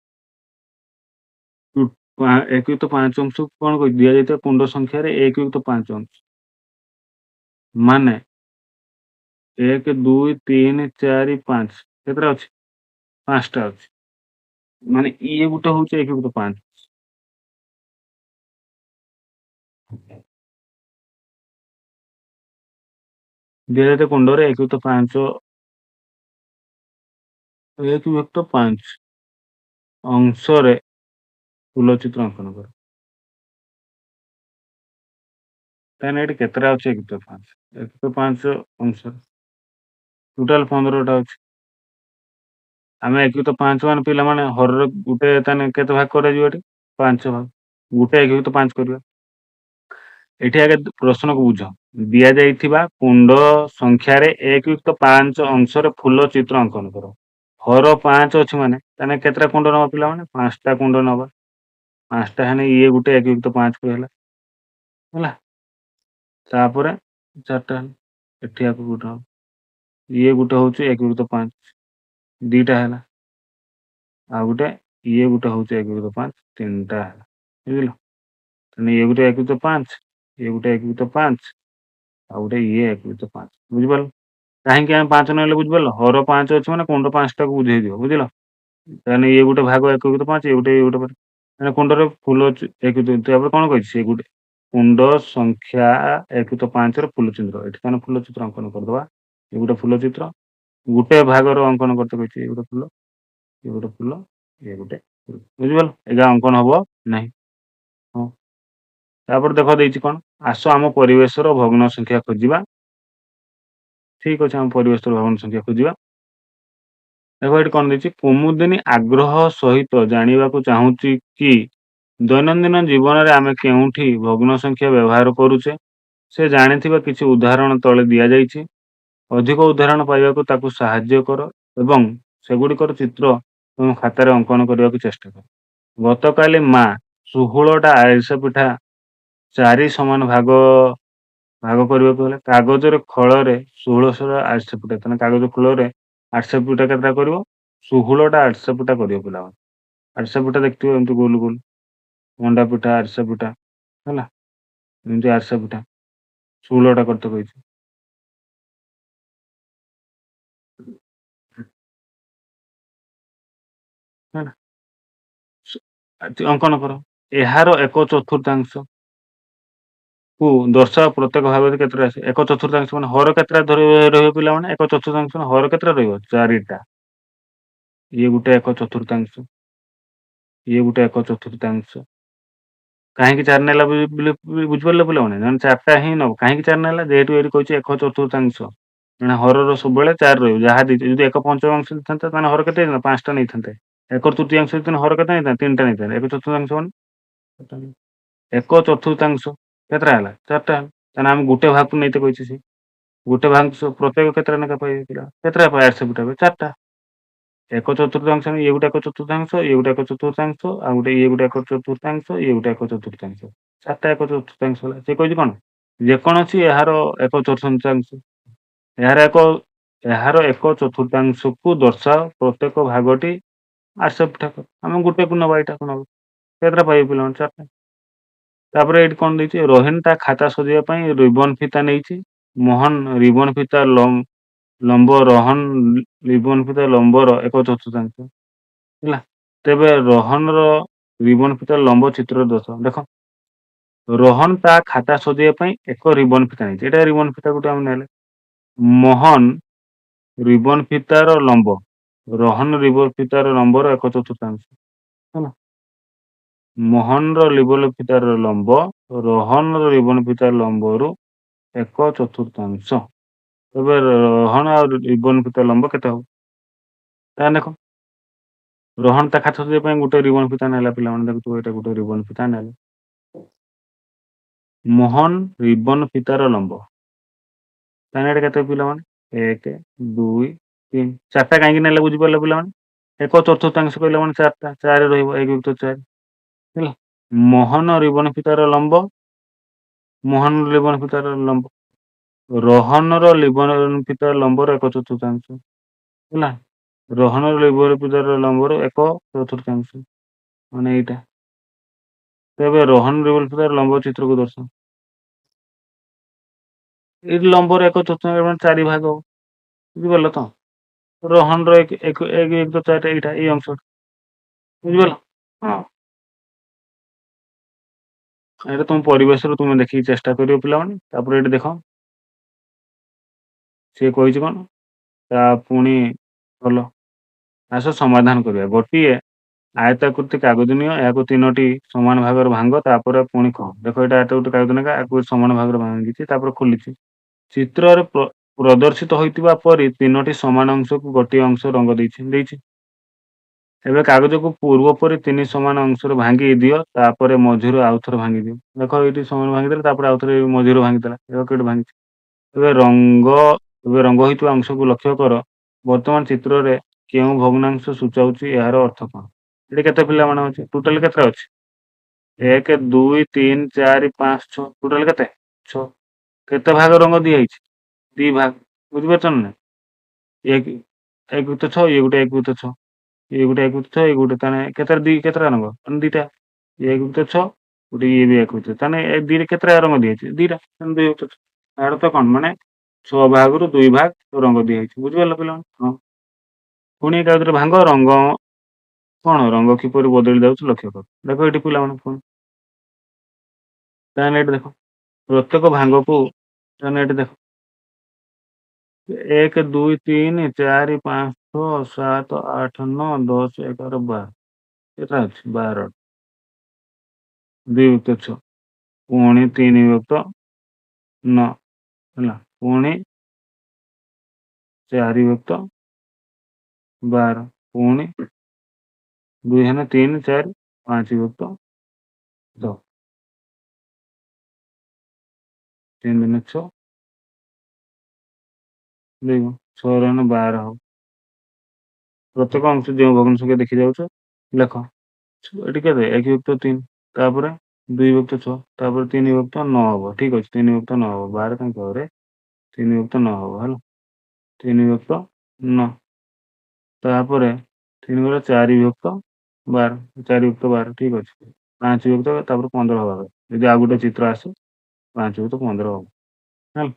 1-5 ଅଂଶକୁ କଣ କହିଛି? ଦିଆଯାଇଥିବା କୁଣ୍ଡ ସଂଖ୍ୟାରେ 1-5 ଅଂଶ। ମାନେ 1, 2, 3, 4, 5 କେତେଟା ଅଛି? 5ଟା ଅଛି। ମାନେ ଇଏ ଗୋଟେ ହଉଛି 1-5। ଦିଆଯାଇଥିବା କୁଣ୍ଡରେ 1-5 ଅଂଶରେ ଫୁଲ ଚିତ୍ର ଅଙ୍କନ କର। ତାହେଲେ ଏଠି କେତେଟା ଅଛି? 1-5 1-5 ଅଂଶରେ ଟୋଟାଲ 15ଟା ଅଛି। ଆମେ 1-5 ମାନେ ପିଲାମାନେ ହରରେ ଗୋଟେ ତାହେଲେ କେତେ ଭାଗ କରାଯିବ ଏଠି? 5 ଭାଗ। ଗୋଟେ 1-5 କରିବା। ଏଠି ଆଗେ ପ୍ରଶ୍ନକୁ ବୁଝ। ଦିଆଯାଇଥିବା କୁଣ୍ଡ ସଂଖ୍ୟାରେ 1-5 ଅଂଶରେ ଫୁଲ ଚିତ୍ର ଅଙ୍କନ କର। ହର 5 ଅଛି ମାନେ ତାହେଲେ କେତେଟା କୁଣ୍ଡ ନବା ପିଲାମାନେ? 5ଟା କୁଣ୍ଡ ନବା। 5ଟା ହେଲେ ଇଏ ଗୋଟେ 1-5 କୁ ହେଲା। ହେଲା। ତାପରେ 4ଟା ହେଲା। ଏଠି ଆକୁ ଗୋଟେ ହବ। ଇଏ ଗୋଟେ ହଉଛି 1-5 2ଟା ହେଲା। ଆଉ ଗୋଟେ ଇଏ ଗୋଟେ ହଉଛି 1-5 3ଟା ହେଲା। ବୁଝିଲ? ତାହେଲେ ଇଏ ଗୋଟେ 1-5, ଇଏ ଗୋଟେ 1-5, ଆଉ ଗୋଟେ ଇଏ 1-5। ବୁଝିପାରିଲ? କାହିଁକି ଆମେ 5 ନେଲେ ବୁଝିପାରିଲ? ହର 5 ଅଛି ମାନେ କୁଣ୍ଡ 5ଟାକୁ ବୁଝେଇ ଦିଅ। ବୁଝିଲ? ତାହେଲେ ଇଏ ଗୋଟେ ଭାଗ 1-5, ଇଏ ଗୋଟେ ମାନେ କୁଣ୍ଡରେ ଫୁଲ 1-2 ତାପରେ କଣ କହିଛି? ସେ ଗୋଟେ କୁଣ୍ଡ ସଂଖ୍ୟା 1-5 ର ଫୁଲ ଚିତ୍ର। ଏଠି ତାହେଲେ ଫୁଲ ଚିତ୍ର ଅଙ୍କନ କରିଦବା। ଇଏ ଗୋଟେ ଫୁଲ ଚିତ୍ର। ଗୋଟେ ଭାଗର ଅଙ୍କନ କରତେ କହିଛି। ଇଏ ଗୋଟେ ଫୁଲ, ଇଏ ଗୋଟେ ଫୁଲ, ଇଏ ଗୋଟେ ଫୁଲ। ବୁଝିପାରିଲ? ଏଗା ଅଙ୍କନ ହବ ନାହିଁ। ହଁ। ତାପରେ ଦେଖ ଦେଇଛି କଣ? ଆସ ଆମ ପରିବେଶର ଭଗ୍ନ ସଂଖ୍ୟା ଖୋଜିବା। ଠିକ ଅଛି, ଆମ ପରିବେଶର ଭଗ୍ନ ସଂଖ୍ୟା ଖୋଜିବା। ଦେଖ ଏଠି କଣ ଦେଇଛି? କୁମୁଦିନୀ ଆଗ୍ରହ ସହିତ ଜାଣିବାକୁ ଚାହୁଁଛି କି ଦୈନନ୍ଦିନ ଜୀବନରେ ଆମେ କେଉଁଠି ଭଗ୍ନ ସଂଖ୍ୟା ବ୍ୟବହାର କରୁଛେ। ସେ ଜାଣିଥିବା କିଛି ଉଦାହରଣ ତଳେ ଦିଆଯାଇଛି। ଅଧିକ ଉଦାହରଣ ପାଇବାକୁ ତାକୁ ସାହାଯ୍ୟ କର ଏବଂ ସେଗୁଡ଼ିକର ଚିତ୍ର ତୁମ ଖାତାରେ ଅଙ୍କନ କରିବାକୁ ଚେଷ୍ଟା କର। ଗତକାଲି ମା 16ଟା ଆରିସା ପିଠା 4 ସମାନ ଭାଗ କରିବାକୁ ହେଲେ କାଗଜରେ ଖଳରେ 1600 ଆରିସା ପିଠା। ତାହେଲେ କାଗଜ ଖୋଳରେ ଆରିସା ପିଠା କେତେଟା କରିବ? 16ଟା ଆରିସା ପିଠା କରିବ ପିଲାମାନେ। ଆରିସା ପିଠା ଦେଖିଥିବ ଏମିତି ଗୋଲ ଗୋଲ। ମଣ୍ଡା ପିଠା, ଆରିସା ପିଠା ହେଲା। ଏମିତି ଆରିସା ପିଠା 16ଟା କରତେ କହିଛି। ହେଲା। ଅଙ୍କନ କର। ଏହାର 1/4 କୁ ଦର୍ଶାଅ। ପ୍ରତ୍ୟେକ ଭାଗରେ କେତେଟା ଆସିବ? 1/4 ମାନେ ହର କେତେଟା ରହିବ ପିଲାମାନେ? 1/4 ମାନେ ହର କେତେଟା ରହିବ? 4ଟା। ଇଏ ଗୋଟେ 1/4, ଇଏ ଗୋଟେ 1/4। କାହିଁକି 4 ନେଲା ବୁଝିପାରିଲ ପିଲାମାନେ? ନହେଲେ 4ଟା ହିଁ ନବ। କାହିଁକି 4 ନେଲା? ଯେହେତୁ ଏଠି କହିଛି 1/4। ମାନେ ହରର ସବୁବେଳେ 4 ରହିବ। ଯାହା ଦେଇଛି ଯଦି 1/5 ଥାନ୍ତା ତାହେଲେ ହର କେତେ ହେଇଥାନ୍ତା? 5ଟା ନେଇଥାନ୍ତେ। 1/3 ହେଇଥିଲେ ହର କେତେ ନେଇଥାନ୍ତେ? 3ଟା ନେଇଥାନ୍ତେ। 1/4 ମାନେ 1/4 କେତେଟା ହେଲା? 4ଟା ହେଲା। ତାହେଲେ ଆମେ ଗୋଟେ ଭାଗକୁ ନେଇତେ କହିଛି ସେ। ଗୋଟେ ଭାଗ ପ୍ରତ୍ୟେକ କେତେଟା ଲେଖା ପାଇବେ ପିଲା? କେତେଟା ପାଇବେ? ଆରିସା ପିଠା ପାଇବେ? 4ଟା। 1/4 ଇଏ ଗୋଟେ 1/4, ଇଏ ଗୋଟେ 1/4, ଆଉ ଗୋଟେ ଇଏ ଗୋଟେ 1/4, ଇଏ ଗୋଟେ 1/4। 4ଟା 1/4 ହେଲା। ସେ କହିଛି କଣ? ଯେକୌଣସି ଏହାର ଏକ ଏହାର 1/4କୁ ଦର୍ଶାଅ। ପ୍ରତ୍ୟେକ ଭାଗଟି ଆରିସା ପିଠା କର। ଆମେ ଗୋଟେକୁ ନବା, ଏଇଟାକୁ ନବା। କେତେଟା ପାଇବେ ପିଲାମାନେ? 4ଟା। ତାପରେ ଏଇଠି କଣ ଦେଇଛି? ରୋହିନ୍ ତା ଖାତା ସଜେଇବା ପାଇଁ ରିବନ ଫିତା ନେଇଛି। ମୋହନ ରିବନ ଫିତା ଲମ୍ବ ରୋହନ ରିବନ ଫିତା ଲମ୍ବର 1/4 ହେଲା। ତେବେ ରୋହନର ରିବନ ଫିତା ଲମ୍ବ ଚିତ୍ର ଦର୍ଶାଅ। ଦେଖ, ରୋହନ ତା ଖାତା ସଜେଇବା ପାଇଁ ଏକ ରିବନ ଫିତା ନେଇଛି। ଏଇଟା ରିବନ ଫିତା ଗୋଟେ ଆମେ ନେଲେ। ମୋହନ ରିବନ ଫିତାର ଲମ୍ବ, ରୋହନ ରିବନ ଫିତାର ଲମ୍ବର 1/4 ହେଲା। ମୋହନର ରିବନ ଫିତାର ଲମ୍ବ ରୋହନର ରିବନ ଫିତାର ଲମ୍ବରୁ 1/4। ତେବେ ରୋହନ ଆଉ ରିବନ ଫିତା ଲମ୍ବ କେତେ ହବ? ତାହେଲେ ଦେଖ, ରୋହନ ତା ଖାତା ସଜେଇବା ପାଇଁ ଗୋଟେ ରିବନ ଫିତା ନେଲା। ପିଲାମାନେ ଦେଖୁଥିବ, ଏଇଟା ଗୋଟେ ରିବନ ଫିତା ନେଲା। ମୋହନ ରିବନ ଫିତାର ଲମ୍ବ, ତାହେଲେ ଏଇଟା କେତେ ପିଲାମାନେ? 1, 2, 3, 4ଟା କାହିଁକି ନେଲେ ବୁଝିପାରିଲେ ପିଲାମାନେ? 1/4 କହିଲା ମାନେ 4ଟା, 4 ରହିବ, 1/4 ହେଲା। ମୋହନ ରିବନ ଫିତାର ଲମ୍ବ, ମୋହନ ରିବନ ଫିତାର ଲମ୍ବ, ରୋହନର ରିବନ ଫିତାର ଲମ୍ବର 1/4 ହେଲା। ରୋହନର ରିବନ ଫିତାର ଲମ୍ବର 1/4 ମାନେ ଏଇଟା। ତେବେ ରୋହନ ରିବନ ଫିତାର ଲମ୍ବ ଚିତ୍ରକୁ ଦର୍ଶାଅ। ଏଇଠି ଲମ୍ବର 1/4 ମାନେ 4 ଭାଗ ହବ। ବୁଝିପାରିଲ ତ? ରୋହନର 1/4 ଏଇଟା, ଏଇ ଅଂଶଟା। ବୁଝିପାରିଲ? ହଁ। ଏଇଟା ତମ ପରିବେଶରୁ ତୁମେ ଦେଖିକି ଚେଷ୍ଟା କରିବ ପିଲାମାନେ। ତାପରେ ଏଇଠି ଦେଖ, ସିଏ କହିଛି କଣ? ତା ପୁଣି ଭଲ। ଆସ ସମାଧାନ କରିବା। ଗୋଟିଏ ଆୟତାକୃତି କାଗଜ ନିଅ, ଏହାକୁ 3ଟି ସମାନ ଭାଗରେ ଭାଙ୍ଗ, ତାପରେ ପୁଣି କହ। ଦେଖ, ଏଇଟା ଗୋଟେ କାଗଜ ନେକା, ଏହାକୁ ସମାନ ଭାଗରେ ଭାଙ୍ଗିଛି, ତାପରେ ଖୋଲିଛି। ଚିତ୍ରରେ ପ୍ରଦର୍ଶିତ ହୋଇଥିବା ପରି 3ଟି ସମାନ ଅଂଶକୁ ଗୋଟିଏ ଅଂଶ ରଙ୍ଗ ଦେଇଛି। ଏବେ କାଗଜକୁ ପୂର୍ବ ପରି 3 ସମାନ ଅଂଶରେ ଭାଙ୍ଗି ଦିଅ, ତାପରେ ମଝିରୁ ଆଉଥରେ ଭାଙ୍ଗି ଦିଅ। ଦେଖ, ଏଇଠି ସମାନ ଭାଙ୍ଗିଦେଲେ, ତାପରେ ଆଉଥରେ ମଝିରୁ ଭାଙ୍ଗିଦେଲା। ଦେଖ କେଉଁଠି ଭାଙ୍ଗିଛି। ଏବେ ରଙ୍ଗ ହୋଇଥିବା ଅଂଶକୁ ଲକ୍ଷ୍ୟ କର। ବର୍ତ୍ତମାନ ଚିତ୍ରରେ କେଉଁ ଭଗ୍ନାଂଶ ସୂଚାଉଛି, ଏହାର ଅର୍ଥ କଣ? ଏଠି କେତେ ପିଲାମାନେ ଅଛି? ଟୋଟାଲ କେତେ ଅଛି? 1, 2, 3, 4, 5, 6। ଟୋଟାଲ କେତେ? 6। କେତେ ଭାଗ ରଙ୍ଗ ଦିଆହେଇଛି? 2 ଭାଗ। ବୁଝିପାରୁଛ ନା? 1 1/6, ଇଏ ଗୋଟେ 1/6, ଇଏ ଗୋଟେ 1/6, ଇଏ ଗୋଟେ, ତାହେଲେ କେତେଟା ରଙ୍ଗ? 2ଟା। 1/6, ଗୋଟେ ଇଏ ବି 1/6, ତାହେଲେ ଏ 2ରେ କେତେଟା ରଙ୍ଗ ଦିଆହେଇଛି? 2ଟା, 2/6। ତାର ତ କଣ ମାନେ 6 ଭାଗରୁ 2 ଭାଗ ରଙ୍ଗ ଦିଆହେଇଛି। ବୁଝିପାରିଲ ପିଲାମାନେ? ହଁ। ପୁଣି ଏ କାଗଜରେ ଭାଙ୍ଗ, ରଙ୍ଗ କିପରି ବଦଳି ଯାଉଛି ଲକ୍ଷ୍ୟ କର। ଦେଖ ଏଠି ପିଲାମାନେ ପୁଣି, ତାହେଲେ ଏଠି ଦେଖ, ପ୍ରତ୍ୟେକ ଭାଙ୍ଗକୁ, ତାହେଲେ ଏଠି ଦେଖ, 1, 2, 3, 4, 5, 6, 7, 8, 9, 10, 11, 12। କେତେ ଅଛି? 12। 2/6, ପୁଣି 3/9 ହେଲା, ପୁଣି 4/12, ପୁଣି 2 ହେନେ 3, 4, 5/10, 3 ଦିନେ 6, 6 ହେନେ 12 ହବ। ପ୍ରତ୍ୟେକ ଅଂଶ ଯେଉଁ ଭଗ୍ନ ସଂଖ୍ୟା ଦେଖି ଯାଉଛ ଲେଖ। ଏଠି କେତେ? 1/3, ତାପରେ 2/6, ତାପରେ 3/9 ହବ। ଠିକ ଅଛି, 3/9 ହବ। 12 କାହିଁକି ହବ ରେ? 3/9 ହବ ହେଲା। 3/9, ତାପରେ 3 ଗଲେ 4/12, 4/12, ଠିକ ଅଛି। 5/, ତାପରେ 15 ହବା କଥା। ଯଦି ଆଉ ଗୋଟେ ଚିତ୍ର ଆସେ 5/15 ହବ ହେଲା।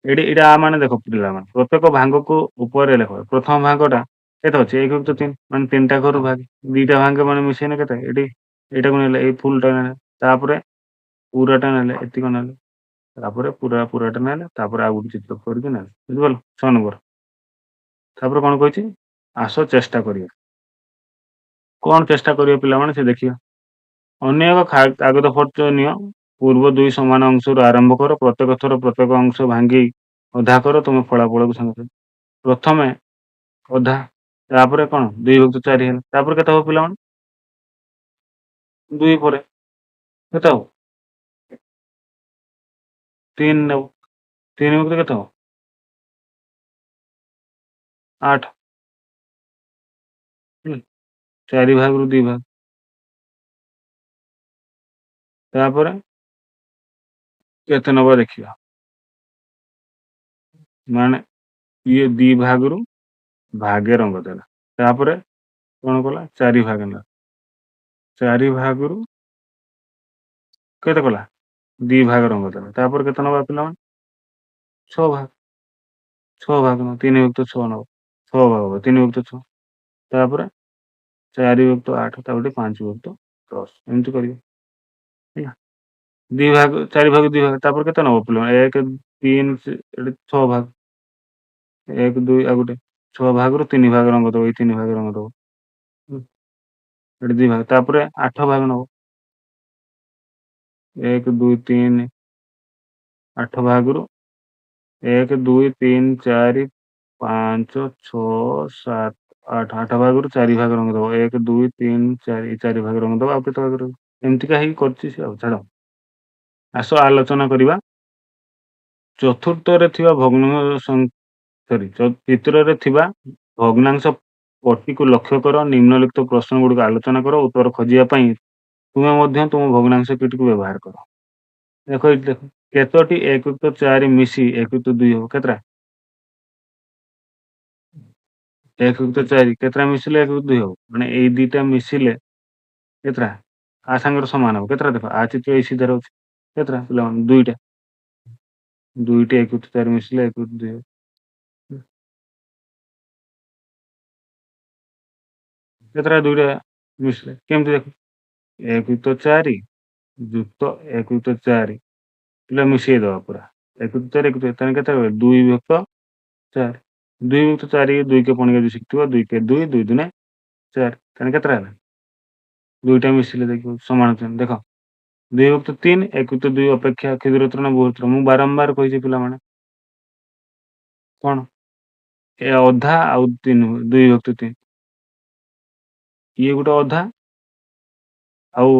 ଏଇଟା ମାନେ ଦେଖ ପିଲାମାନେ, ପ୍ରତ୍ୟେକ ଭାଙ୍ଗକୁ ଉପରେ ଲେଖ। ପ୍ରଥମ ଭାଗଟା କେତେ ଅଛି? 1/3, ମାନେ 3ଟା ଘରୁ ଭାଗ, 2ଟା ଭାଗ ମାନେ ମିଶେଇଲେ କେତେ? ଏଇଟାକୁ ନେଲେ, ଏଇ ଫୁଲଟା ନେଲେ, ତାପରେ ପୁରାଟା ନେଲେ, ଏତିକ ନେଲେ, ତାପରେ ପୁରାଟା ନେଲେ, ତାପରେ ଆଉ ଗୋଟେ ଚିତ୍ର କରିକି ନେଲେ। ବୁଝିପାରିଲ? 6 ନମ୍ବର। ତାପରେ କଣ କହିଛି? ଆସ ଚେଷ୍ଟା କରିବା। କଣ ଚେଷ୍ଟା କରିବା ପିଲାମାନେ, ସେ ଦେଖିବା। ଅନ୍ୟ ଏକ କାଗଜ ଫଟୋ ନିଅ। ପୂର୍ବ 2 ସମାନ ଅଂଶରୁ ଆରମ୍ଭ କର। ପ୍ରତ୍ୟେକ ଥର ପ୍ରତ୍ୟେକ ଅଂଶ ଭାଙ୍ଗି ଅଧା କର। ତୁମ ଫଳାଫଳକୁ ସାଙ୍ଗେ ପ୍ରଥମେ ଅଧା, ତାପରେ କଣ? 2/4 ହେଲା। ତାପରେ କେତେ ହବ ପିଲାମାନେ? 2 ପରେ କେତେ ହବ? 3 ନେବ। 3 କେତେ ହବ? 8। 4 ଭାଗରୁ 2 ଭାଗ, ତାପରେ କେତେ ନବ ଦେଖିବା। ମାନେ ଇଏ 2 ଭାଗରୁ ଭାଗେ ରଙ୍ଗ ଦେଲା, ତାପରେ କଣ କଲା? 4 ଭାଗ ନେଲା। 4 ଭାଗରୁ କେତେ କଲା 2 ଭାଗ ରଙ୍ଗ ଦେଲା ତାପରେ କେତେ ନବା ପିଲାମାନେ 6 ଭାଗ 6 ଭାଗ 3 ଯୁକ୍ତ 6 ନବ 6 ଭାଗ ହବ 3 ଯୁକ୍ତ 6 ତାପରେ 4 ଯୁକ୍ତ 8 ତାପରେ 5 ଯୁକ୍ତ 10 ଏମିତି କରିବେ ହେଲା 2 ଭାଗ 4 ଭାଗ 2 ଭାଗ ତାପରେ କେତେ ନବ ପିଲାମାନେ 1 3 ଏଠି 6 ଭାଗ 1 2 ଆଉ ଗୋଟେ 6 ଭାଗରୁ 3 ଭାଗ ରଙ୍ଗ ଦବ ଏଇ 3 ଭାଗ ରଙ୍ଗ ଦବ ଏଠି 2 ଭାଗ ତାପରେ 8 ଭାଗ ନବ 1 2 3 8 ଭାଗରୁ 1 2 3 4 5 6 7 8 8 ଭାଗରୁ 4 ଭାଗ ରଙ୍ଗ ଦବ 1 2 3 4 4 ଭାଗ ରଙ୍ଗ ଦବ ଆଉ କେତେ ଭାଗ ରହିବ ଏମିତିକା ହେଇକି କରିଛି ସେ ଆଉ ଛାଡ଼ ଆସ ଆଲୋଚନା କରିବା ଚତୁର୍ଥରେ ଥିବା ଚିତ୍ରରେ ଥିବା ଭଗ୍ନାଂଶ ପଟ୍ଟିକୁ ଲକ୍ଷ୍ୟ କର ନିମ୍ନଲିଖିତ ପ୍ରଶ୍ନ ଗୁଡ଼ିକ ଆଲୋଚନା କର ଉତ୍ତର ଖୋଜିବା ପାଇଁ ତୁମେ ମଧ୍ୟ ତୁମ ଭଗ୍ନାଂଶ କୀଟିକୁ ବ୍ୟବହାର କର ଦେଖ ଏଇଠି ଦେଖ କେତୋଟି 1 ଯୁକ୍ତ 4 ମିଶି 1 ଯୁକ୍ତ 2 ହବ କେତେଟା 1 ଯୁକ୍ତ 4 କେତେଟା ମିଶିଲେ 1 ଯୁକ୍ତ 2 ହବ ମାନେ ଏଇ ଦିଟା ମିଶିଲେ କେତେଟା ଆ ସାଙ୍ଗରେ ସମାନ ହବ କେତେଟା ଦେଖ ଆ ଚିତ୍ର ଏଇ ସିଧାରେ ଅଛି କେତେଟା ପିଲାମାନେ ଦୁଇଟା 1 ଯୁକ୍ତ 4 ମିଶିଲେ 1 ଯୁକ୍ତ 2 ହବ କେତେଟା ଦୁଇଟା ମିଶିଲେ କେମିତି ଦେଖ 1 ଯୁକ୍ତ 4 ଯୁକ୍ତ 1 ଯୁକ୍ତ 4 ପିଲା ମିଶେଇ ଦବା ପୁରା 1 ଯୁକ୍ତ 4 1 ଯୁକ୍ତ 4 କେତେ ହବ 2 ଯୁକ୍ତ 4 2 ଯୁକ୍ତ 4 2 କେ ପଣିକା ଯଦି ଶିଖିଥିବ 2 କେ 2 2 ଦୁନେ 4 ତାହେଲେ କେତେଟା ହେଲା ଦୁଇଟା ମିଶିଲେ ଦେଖିବ ସମାନ ଅଛନ୍ତି ଦେଖ 2 ଯୁକ୍ତ 3 1 ଯୁକ୍ତ 2 ଅପେକ୍ଷା କ୍ଷୁଦ୍ରତର ନା ବୃହତ୍ତର ମୁଁ ବାରମ୍ବାର କହିଛି ପିଲାମାନେ କଣ ଏ ଅଧା ଆଉ 3 2 ଯୁକ୍ତ 3 ଇଏ ଗୋଟେ ଅଧା ଆଉ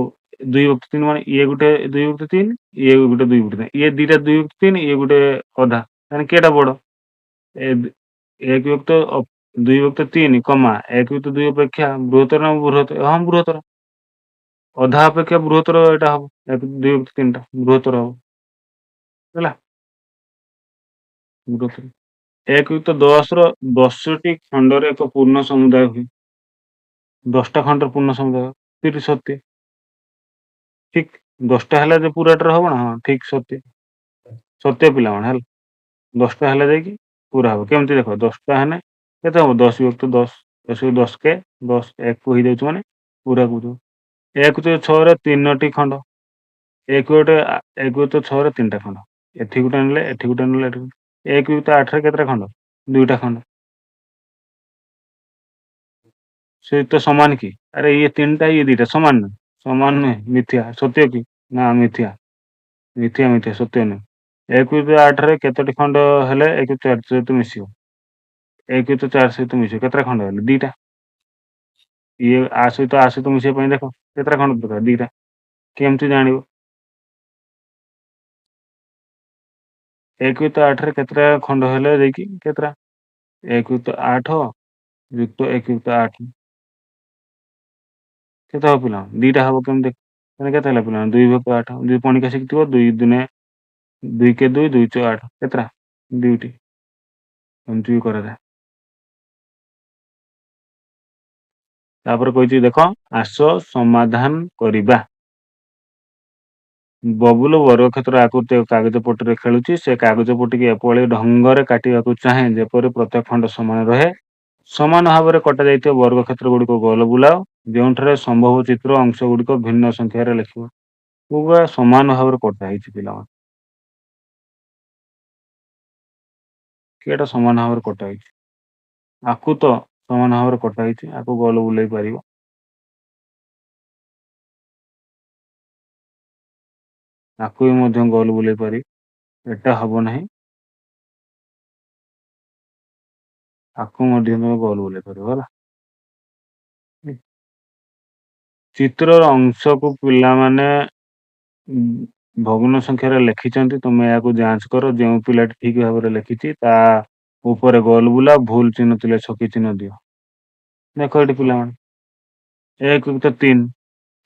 2 ଯୁକ୍ତ 3 ମାନେ ଇଏ ଗୋଟେ 2 ଯୁକ୍ତ 3 ଇଏ ଗୋଟେ 2 ଯୁକ୍ତ 3 ଇଏ ଦିଟା 2 ଯୁକ୍ତ 3 ଇଏ ଗୋଟେ ଅଧା ତାହେଲେ କେଟା ବଡ ଏ 1 ଯୁକ୍ତ 2 ଯୁକ୍ତ 3 କମା 1 ଯୁକ୍ତ 2 ଅପେକ୍ଷା ବୃହତ୍ତର ନା ବୃହତ୍ତର ହଁ ବୃହତ୍ତର ଅଧା ଅପେକ୍ଷା ବୃହତ୍ତର ଏଇଟା ହବ 2 ଯୁକ୍ତ 3 ଟା ବୃହତ୍ତର ହବ ହେଲା ବୃହତ୍ତର 1 ଯୁକ୍ତ 10 ର 10ଟି ଖଣ୍ଡରେ ଏକ ପୂର୍ଣ୍ଣ ସମୁଦାୟ ହୁଏ 10ଟା ଖଣ୍ଡର ପୂର୍ଣ୍ଣ ସମୁଦାୟ 30 ସତ୍ୟ ଠିକ 10ଟା ହେଲେ ଯେ ପୁରାଟାରେ ହବ ନା ହଁ ଠିକ ସତ୍ୟ ପିଲାମାନେ ହେଲା 10ଟା ହେଲେ ଯାଇକି ପୁରା ହବ କେମିତି ଦେଖ 10ଟା ହେଲେ କେତେ ହବ 10 ଯୁକ୍ତ 10 10 କୁ 10 କେ 10 1 କୁ ହେଇଯାଉଛି ମାନେ ପୁରା କୁ 1 ଯୁକ୍ତ 6 ରେ 3ଟି ଖଣ୍ଡ 1 ଯୁକ୍ତ 6 ରେ 3ଟା ଖଣ୍ଡ ଏଠି ଗୋଟେ ନେଲେ ଏଠି ଗୋଟେ ନେଲେ ଏଠି 1 ଯୁକ୍ତ 8 ରେ କେତେଟା ଖଣ୍ଡ 2ଟା ଖଣ୍ଡ ସେ ତ ସମାନ କି ଆରେ ଇଏ 3ଟା ଇଏ 2ଟା ସମାନ ନୁହେଁ ସମାନ ନୁହେଁ ମିଥ୍ୟା ସତ୍ୟ କି ନା ମିଥ୍ୟା ମିଥ୍ୟା ସତ୍ୟ ନୁହେଁ 1 ଯୁକ୍ତ 8 ରେ କେତୋଟି ଖଣ୍ଡ ହେଲେ 1 ଯୁକ୍ତ 4 ସହିତ ମିଶିବ 1 ଯୁକ୍ତ 4 ସହିତ ମିଶିବ କେତେଟା ଖଣ୍ଡ ହେଲେ 2ଟା ଇଏ ଆ ସହିତ ମିଶିବା ପାଇଁ ଦେଖ କେତେଟା ଖଣ୍ଡ ଦରକାର 2ଟା କେମିତି ଜାଣିବ 1 ଯୁକ୍ତ 8 ରେ କେତେଟା ଖଣ୍ଡ ହେଲେ ଯାଇକି କେତେଟା 1 ଯୁକ୍ତ 8 ଯୁକ୍ତ 1 ଯୁକ୍ତ 8 କେତେ ହବ ପିଲା 2ଟା ହବ କେମିତି ଦେଖ ତାହେଲେ କେତେ ହେଲା ପିଲା 2 ଯୁକ୍ତ 8 2 ପଣିକା ଶିଖିଥିବ 2 ଦୁନେ 2 କେ 2 2 ଚଉ 8 କେତେଟା 2ଟି ଏମିତି ବି କରାଯାଏ ତାପରେ କହିଛି ଦେଖ ଆସ ସମାଧାନ କରିବା ବବୁଲ ବର୍ଗକ୍ଷେତ୍ର ଆକୃତି କାଗଜ ପଟିରେ ଖେଳୁଛି ସେ କାଗଜ ପଟିକି ଏପରି ଢଙ୍ଗରେ କାଟିବାକୁ ଚାହେଁ ଯେପରି ପ୍ରତ୍ୟେକ ଖଣ୍ଡ ସମାନ ରହେ ସମାନ ଭାବରେ କଟାଯାଇଥିବା ବର୍ଗକ୍ଷେତ୍ର ଗୁଡ଼ିକ ଗୋଲ ବୁଲାଅ ଯେଉଁଠାରେ ସମ୍ଭବ ଚିତ୍ର ଅଂଶ ଗୁଡ଼ିକ ଭିନ୍ନ ସଂଖ୍ୟାରେ ଲେଖିବ ପୁରା ସମାନ ଭାବରେ କଟା ହେଇଛି ପିଲାମାନେ କିଏଟା ସମାନ ଭାବରେ କଟା ହେଇଛି ଆକୁ ତ ସମାନ ଭାବରେ କଟା ହେଇଛି ଆକୁ ଗୋଲ ବୁଲେଇ ପାରିବ ଆକୁ ବି ମଧ୍ୟ ଗୋଲ ବୁଲେଇ ପାରିବ ଏଟା ହବ ନାହିଁ ଆକୁ ମଧ୍ୟ ତମେ ଗୋଲ ବୁଲେଇ ପାରିବ ହେଲା ଚିତ୍ରର ଅଂଶକୁ ପିଲାମାନେ ଭଗ୍ନ ସଂଖ୍ୟାରେ ଲେଖିଛନ୍ତି ତୁମେ ଏହାକୁ ଯାଞ୍ଚ କର ଯେଉଁ ପିଲାଟି ଠିକ ଭାବରେ ଲେଖିଛି ତା ଉପରେ ଗୋଲ ବୁଲା ଭୁଲ ଚିହ୍ନ ଥିଲେ ଛକି ଚିହ୍ନ ଦିଅ ଦେଖ ଏଠି ପିଲାମାନେ 1 ଯୁକ୍ତ 3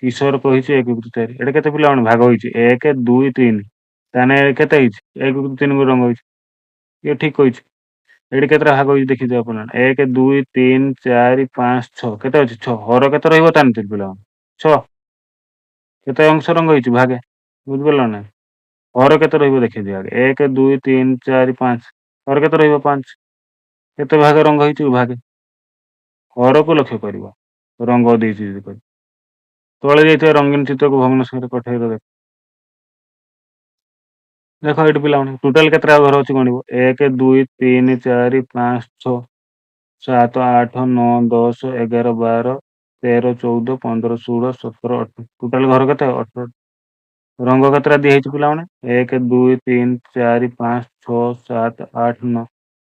କିଶୋର କହିଛି 1 ଯୁକ୍ତ 4 ଏଟା କେତେ ପିଲାମାନେ ଭାଗ ହେଇଛି 1 2 3 ତାହେଲେ କେତେ ହେଇଛି 1 ଯୁକ୍ତ 3 କୁ ରଙ୍ଗ ହେଇଛି ଇଏ ଠିକ କହିଛି ଏଠି କେତେଟା ଭାଗ ହେଇଛି ଦେଖିଦିଅ ଆପଣ 1 2 3 4 5 6 କେତେ ଅଛି 6 ହର କେତେ ରହିବ ତାହେଲେ ପିଲାମାନେ 6 କେତେ ଅଂଶ ରଙ୍ଗ ହେଇଛି ଭାଗେ, ବୁଝିପାରିଲ ନା? ହର କେତେ ରହିବ ଦେଖିଦିଅ ଆଗେ, 1 2 3 4 5, ହର କେତେ ରହିବ 5, କେତେ ଭାଗ ରଙ୍ଗ ହେଇଛି ଭାଗେ, ହରକୁ ଲକ୍ଷ୍ୟ କରିବ ରଙ୍ଗ ଦେଇଛି ଯଦି କହିବ। ତଳେ ଯାଇଥିବା ରଙ୍ଗୀନ ଚିତ୍ରକୁ ଭଗ୍ନ ସଂଖ୍ୟାରେ ପଠେଇବ ଦେଖ। ଦେଖ ଏଇଠି ପିଲାମାନେ ଟୋଟାଲ କେତେଟା ଘର ଅଛି ଗଣିବ, 1 2 3 4 5 6 7 8 9 10 11 12 13 14 15 16 17 18, ଟୋଟାଲ ଘର କେତେ 18। ରଙ୍ଗ କେତେଟା ଦିଆହେଇଛି ପିଲାମାନେ, 1 2 3 4 5 6 7 8 9,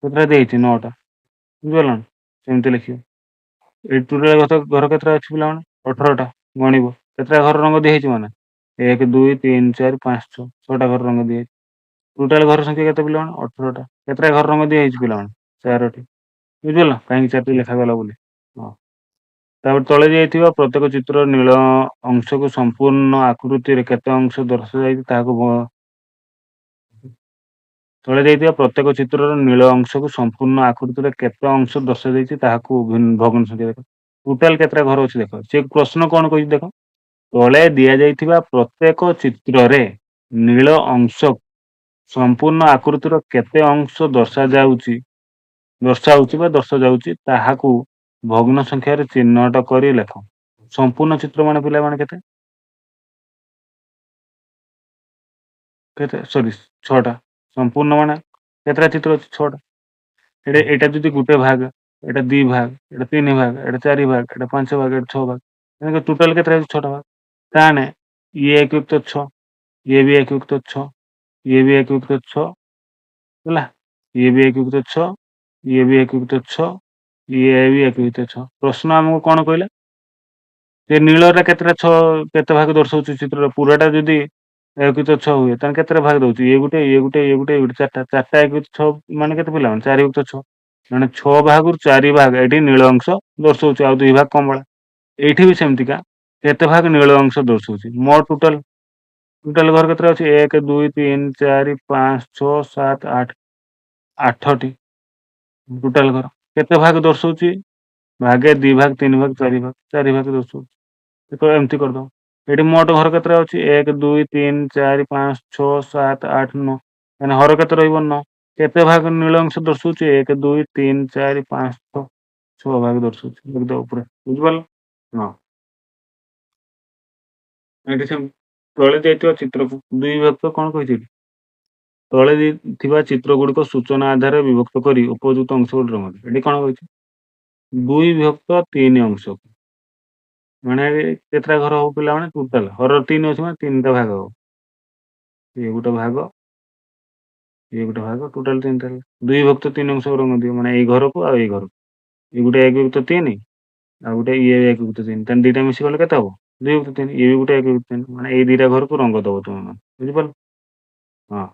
କେତେଟା ଦିଆହେଇଛି 9ଟା, ବୁଝିପାରିଲ ନା? ସେମିତି ଲେଖିବ। ଏଇ ଟୋଟାଲ ଘର କେତେଟା ଅଛି ପିଲାମାନେ, 18ଟା, ଗଣିବ କେତେଟା ଘର ରଙ୍ଗ ଦିଆହେଇଛି ମାନେ 1 2 3 4 5 6, 6ଟା ଘର ରଙ୍ଗ ଦିଆହେଇଛି। ଟୋଟାଲ ଘର ସଂଖ୍ୟା କେତେ ପିଲାମାନେ, 18ଟା, କେତେଟା ଘର ରଙ୍ଗ ଦିଆହେଇଛି ପିଲାମାନେ, 4ଟି, ବୁଝିପାରିଲ କାହିଁକି 4ଟି ଲେଖାଗଲା ବୋଲି। ହଁ, ତାପରେ ତଳେ ଦିଆଯାଇଥିବା ପ୍ରତ୍ୟେକ ଚିତ୍ରର ନୀଳ ଅଂଶକୁ ସମ୍ପୂର୍ଣ୍ଣ ଆକୃତିରେ କେତେ ଅଂଶ ଦର୍ଶାଯାଇଛି ତାହାକୁ ତଳେ ଦେଇଥିବା ପ୍ରତ୍ୟେକ ଚିତ୍ରର ନୀଳ ଅଂଶକୁ ସମ୍ପୂର୍ଣ୍ଣ ଆକୃତିରେ କେତେ ଅଂଶ ଦର୍ଶାଯାଇଛି ତାହାକୁ ଭଗ୍ନ ସଂଖ୍ୟା ଦେଖ। ଟୋଟାଲ କେତେଟା ଘର ଅଛି ଦେଖ, ସେ ପ୍ରଶ୍ନ କଣ କହିଛି ଦେଖ, ତଳେ ଦିଆଯାଇଥିବା ପ୍ରତ୍ୟେକ ଚିତ୍ରରେ ନୀଳ ଅଂଶ ସମ୍ପୂର୍ଣ୍ଣ ଆକୃତିର କେତେ ଅଂଶ ଦର୍ଶାଉଛି ବା ଦର୍ଶାଯାଉଛି ତାହାକୁ ଭଗ୍ନ ସଂଖ୍ୟାରେ ଚିହ୍ନଟ କରି ଲେଖ। ସମ୍ପୂର୍ଣ୍ଣ ଚିତ୍ର ମାନେ ପିଲାମାନେ କେତେ କେତେ ସରି 6ଟା, ସମ୍ପୂର୍ଣ୍ଣ ମାନେ କେତେଟା ଚିତ୍ର ଅଛି 6ଟା। ଏଇଟା ଯଦି ଗୋଟେ ଭାଗ, ଏଇଟା 2 ଭାଗ, ଏଇଟା 3 ଭାଗ, ଏଇଟା 4 ଭାଗ, ଏଇଟା 5 ଭାଗ, ଏଇଟା 6 ଭାଗ, ଟୋଟାଲ କେତେଟା ଅଛି 6ଟା ଭାଗ। ତାହେଲେ ଇଏ 1 ଯୁକ୍ତ 6, ଇଏ ବି 1 ଯୁକ୍ତ 6, ଇଏ ବି 1 ଯୁକ୍ତ 6 ହେଲା, ଇଏ ବି 1 ଯୁକ୍ତ 6, ଇଏ ବି 1 ଯୁକ୍ତ 6, ଇଏ ବି 1 ଯୁକ୍ତ 6। ପ୍ରଶ୍ନ ଆମକୁ କଣ କହିଲା, ସେ ନୀଳଟା କେତେ ଭାଗ ଦର୍ଶାଉଛି ଚିତ୍ରର ପୁରାଟା ଯଦି 1 ଯୁକ୍ତ 6 ହୁଏ ତାହେଲେ କେତେଟା ଭାଗ ଦଉଛି, ଇଏ ଗୋଟେ, ଇଏ ଗୋଟେ, ଇଏ ଗୋଟେ, ଇଏ ଗୋଟେ, 4ଟା 1 ଯୁକ୍ତ 6 ମାନେ କେତେ ପିଲାମାନେ 4 ଯୁକ୍ତ 6, ମାନେ 6 ଭାଗରୁ 4 ଭାଗ ଏଠି ନୀଳ ଅଂଶ ଦର୍ଶାଉଛି, ଆଉ 2 ଭାଗ କମଳା। ଏଇଠି ବି ସେମିତିକା କେତେ ଭାଗ ନୀଳ ଅଂଶ ଦର୍ଶାଉଛି, ମୋ ଟୋଟାଲ ଘର କେତେଟା ଅଛି, 1 2 3 4 5 6 7 8, 8ଟି ଟୋଟାଲ ଘର। କେତେ ଭାଗ ଦର୍ଶାଉଛି, ଭାଗେ 2 ଭାଗ 3 ଭାଗ 4 ଭାଗ ଦର୍ଶାଉଛି। ଏମିତି କରିଦବ। ଏଠି ମୋଟ ଘର କେତେଟା ଅଛି, 1 2 3 4 5 6 7 8 9, ମାନେ ହର କେତେ ରହିବ 9। କେତେ ଭାଗ ନୀଳ ଅଂଶ ଦର୍ଶାଉଛି, 1 2 3 4 5 6, 6 ଭାଗ ଦର୍ଶାଉଛି, ଲେଖିଦବ ଉପରେ, ବୁଝିପାରିଲ? ହଁ, ଏଠି ସେମିତି ତଳେ ଦେଇଥିବା ଚିତ୍ରକୁ ଦୁଇ ବିଭକ୍ତ କଣ କହିଛି ଏଠି? ତଳେ ଥିବା ଚିତ୍ର ଗୁଡିକ ସୂଚନା ଆଧାରରେ ବିଭକ୍ତ କରି ଉପଯୁକ୍ତ ଅଂଶ ଗୁଡ଼ିକ ରଙ୍ଗ ଦିଅ। ଏଠି କଣ କହିଛି, 2 ବିଭକ୍ତ 3 ଅଂଶ, ମାନେ କେତେଟା ଘର ହବ ପିଲାମାନେ, ଟୋଟାଲ ହର 3 ଅଛି ମାନେ 3ଟା ଭାଗ ହବ, ଇଏ ଗୋଟେ ଭାଗ, ଇଏ ଗୋଟେ ଭାଗ, ଟୋଟାଲ 3ଟା। 2 ବିଭକ୍ତ 3 ଅଂଶ ରଙ୍ଗ ଦିଅ, ମାନେ ଏଇ ଘରକୁ ଆଉ ଏଇ ଘରକୁ, ଇଏ ଗୋଟେ 1 ଯୁକ୍ତ 3 ଆଉ ଗୋଟେ ଇଏ 1 ଯୁକ୍ତ 3, ତାହେଲେ ଦିଟା ମିଶିଗଲେ କେତେ ହବ, 2 ଯୁକ୍ତ 3, ଇଏ ବି ଗୋଟେ 1 ଯୁକ୍ତ 3, ମାନେ ଏଇ ଦିଟା ଘରକୁ ରଙ୍ଗ ଦବ ତମେ, ବୁଝିପାରିଲ? ହଁ,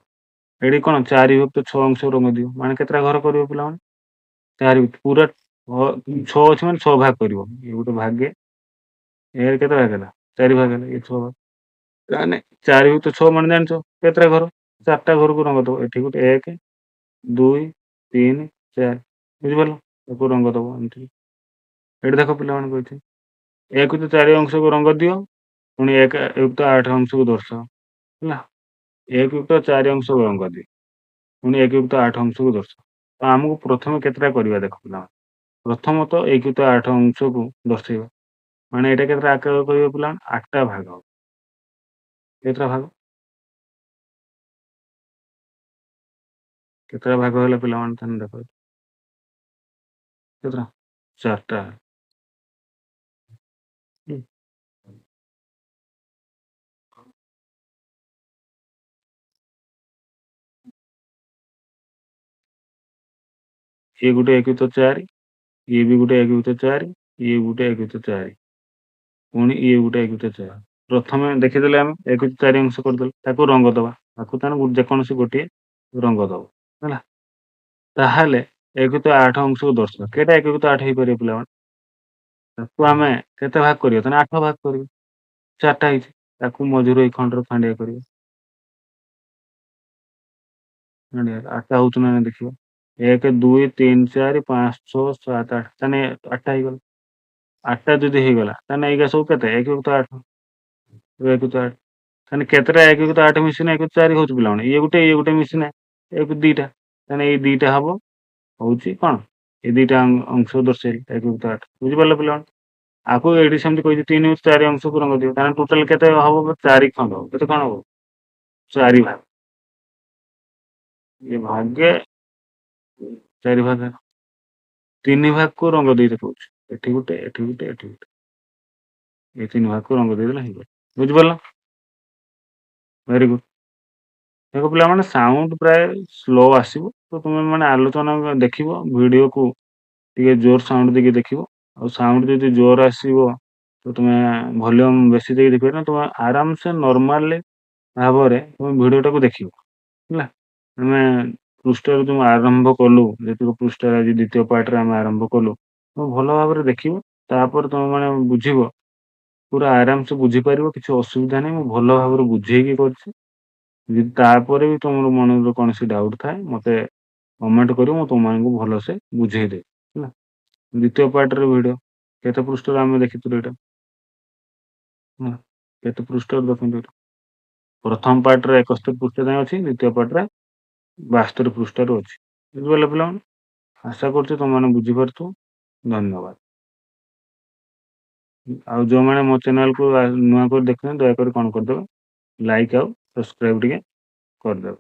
ଏଠି କଣ 4 ବିଭକ୍ତ 6 ଅଂଶ ରଙ୍ଗ ଦିଅ, ମାନେ କେତେଟା ଘର କରିବ ପିଲାମାନେ, 4 ପୁରା 6 ଅଛି ମାନେ 6 ଭାଗ କରିବ, ଇଏ ଗୋଟେ ଭାଗେ, ଏ କେତେ ଭାଗ ହେଲା, 4 ଭାଗ ହେଲା, ଇଏ 6 ଭାଗ, ତାହେଲେ 4 ଯୁକ୍ତ 6 ମାନେ ଜାଣିଛ କେତେଟା ଘର, 4ଟା ଘରକୁ ରଙ୍ଗ ଦବ। ଏଠି ଗୋଟେ 1 2 3 4, ବୁଝିପାରିଲ, ତାକୁ ରଙ୍ଗ ଦବ ଏମିତି। ଏଠି ଦେଖ ପିଲାମାନେ କହିଛି 1 ଯୁକ୍ତ 4 ଅଂଶକୁ ରଙ୍ଗ ଦିଅ, ପୁଣି 1 ଯୁକ୍ତ 8 ଅଂଶକୁ ଦର୍ଶାଅ, ହେଲା, 1 ଯୁକ୍ତ 4 ଅଂଶକୁ ରଙ୍ଗ ଦିଅ, ପୁଣି 1 ଯୁକ୍ତ 8 ଅଂଶକୁ ଦର୍ଶାଅ। ତ ଆମକୁ ପ୍ରଥମେ କେତେଟା କରିବା ଦେଖ ପିଲାମାନେ, ପ୍ରଥମତଃ 1 ଯୁକ୍ତ 8 ଅଂଶକୁ ଦର୍ଶେଇବା, ମାନେ ଏଇଟା କେତେଟା ଆକାର କରିବ ପିଲାମାନେ, 8ଟା ଭାଗ ହବ। କେତେଟା ଭାଗ, କେତେଟା ଭାଗ ହେଲା ପିଲାମାନେ, ତାହେଲେ ଦେଖ କେତେଟା, 4ଟା। ହୁଁ। ଇଏ ଗୋଟେ 1 ଯୁକ୍ତ 4, ଇଏ ବି ଗୋଟେ 1 ଯୁକ୍ତ 4, ଇଏ ଗୋଟେ 1 ଯୁକ୍ତ 4, ପୁଣି ଇଏ ଗୋଟେ 1 ଯୁକ୍ତ 4। ପ୍ରଥମେ ଦେଖିଦେଲେ ଆମେ 1 ଯୁକ୍ତ 4 ଅଂଶ କରିଦେଲେ, ତାକୁ ରଙ୍ଗ ଦବା, ତାକୁ ତାହେଲେ ଯେକୌଣସି ଗୋଟିଏ ରଙ୍ଗ ଦବ, ହେଲା। ତାହେଲେ 1 ଯୁକ୍ତ 8 ଅଂଶକୁ ଦର୍ଶାଅ, କେଇଟା 1 ଯୁକ୍ତ 8 ହେଇପାରିବ ପିଲାମାନେ, ତାକୁ ଆମେ କେତେ ଭାଗ କରିବା, ତାହେଲେ 8 ଭାଗ କରିବା, 4ଟା ହେଇଛି, ତାକୁ ମଝିରୁ ଏଇ ଖଣ୍ଡରୁ ଖଣ୍ଡିଆ କରିବା, 8ଟା ହଉଛି ନା ନାହିଁ ଦେଖିବା, 1 2 3 4 5 6 7 8, ତାହେଲେ 8ଟା ହେଇଗଲା। 8ଟା ଯଦି ହେଇଗଲା ତାହେଲେ ଏଇଗା ସବୁ କେତେ, 1 ଯୁକ୍ତ 8, ଏକ ତ 8 ତାହେଲେ କେତେଟା 1 ତ 8 ମିଶିନେ 1 4 ହଉଛି ପିଲାମାନେ। ଇଏ ଗୋଟେ ମିଶିନେ 1 2ଟା। ତାହେଲେ ଏଇ 2ଟା ହବ ହଉଛି କଣ? ଏ 2ଟା ଅଂଶ ଦର୍ଶାଇଲେ 1 ତ 8 ବୁଝିପାରିଲ ପିଲାମାନେ? ଆକୁ ଏଇଠି ସେମିତି କହିଛି 3 4 ଅଂଶକୁ ରଙ୍ଗ ଦିଅ। ତାହେଲେ ଟୋଟାଲ କେତେ ହବ? 4 ଖଣ୍ଡ ହବ। କେତେ କଣ ହବ? 4 ଭାଗ। ଇଏ ଭାଗେ 4 ଭାଗ 3 ଭାଗକୁ ରଙ୍ଗ ଦେଇତେ କହୁଛି। ଏଠି ଗୋଟେ, ଏଠି ଗୋଟେ, ଏଠି ଗୋଟେ। ଏ 3 ଭାଗକୁ ରଙ୍ଗ ଦେଇଦେଲେ ହେଇଗଲା। ବୁଝିପାରିଲ? Very good. ଦେଖ ପିଲାମାନେ ସାଉଣ୍ଡ ପ୍ରାୟ ସ୍ଲୋ ଆସିବ। ତ ତୁମେ ମାନେ ଆଲୋଚନା ଦେଖିବ ଭିଡିଓକୁ ଟିକେ ଜୋର ସାଉଣ୍ଡ ଦେଇକି ଦେଖିବ। ଆଉ ସାଉଣ୍ଡ ଯଦି ଜୋର ଆସିବ ତ ତୁମେ ଭଲ୍ୟୁମ ବେଶୀ ଦେଇକି ଦେଖିବ ନା ତୁମେ ଆରାମସେ ନର୍ମାଲି ଭାବରେ ତୁମେ ଭିଡିଓଟାକୁ ଦେଖିବ ହେଲା। ଆମେ ପୃଷ୍ଠାରୁ ଯୋଉ ଆରମ୍ଭ କଲୁ, ଯେତିକ ପୃଷ୍ଠାରେ ଆଜି ଦ୍ୱିତୀୟ ପାର୍ଟରେ ଆମେ ଆରମ୍ଭ କଲୁ, ତୁମେ ଭଲ ଭାବରେ ଦେଖିବ। ତାପରେ ତମେ ମାନେ ବୁଝିବ, ପୁରା ଆରାମସେ ବୁଝିପାରିବ। କିଛି ଅସୁବିଧା ନାହିଁ। ମୁଁ ଭଲ ଭାବରେ ବୁଝେଇକି କରିଛି। ଯଦି ତାପରେ ବି ତମର ମନରେ କୌଣସି ଡାଉଟ ଥାଏ ମତେ କମେଣ୍ଟ କରିବ, ମୁଁ ତୁମମାନଙ୍କୁ ଭଲସେ ବୁଝେଇଦେବି ହେଲା। ଦ୍ୱିତୀୟ ପାର୍ଟର ଭିଡିଓ କେତେ ପୃଷ୍ଠାରୁ ଆମେ ଦେଖିଥିଲୁ ଏଇଟା ହେଲା। କେତେ ପୃଷ୍ଠାରୁ ଦେଖନ୍ତୁ ଏଇଟା। ପ୍ରଥମ ପାର୍ଟରେ 71 ପୃଷ୍ଠା ଯାଏଁ ଅଛି। ଦ୍ୱିତୀୟ ପାର୍ଟରେ 72 ପୃଷ୍ଠାରୁ ଅଛି। ବୁଝିପାରିଲ ପିଲାମାନେ? ଆଶା କରୁଛି ତମମାନେ ବୁଝିପାରୁଥିବ। ଧନ୍ୟବାଦ। ଆଉ ଯୋଉମାନେ ମୋ ଚ୍ୟାନେଲକୁ ନୂଆ କରି ଦେଖୁଛନ୍ତି ଦୟାକରି କଣ କରିଦେବେ, ଲାଇକ୍ ଆଉ ସବସ୍କ୍ରାଇବ ଟିକେ କରିଦେବେ।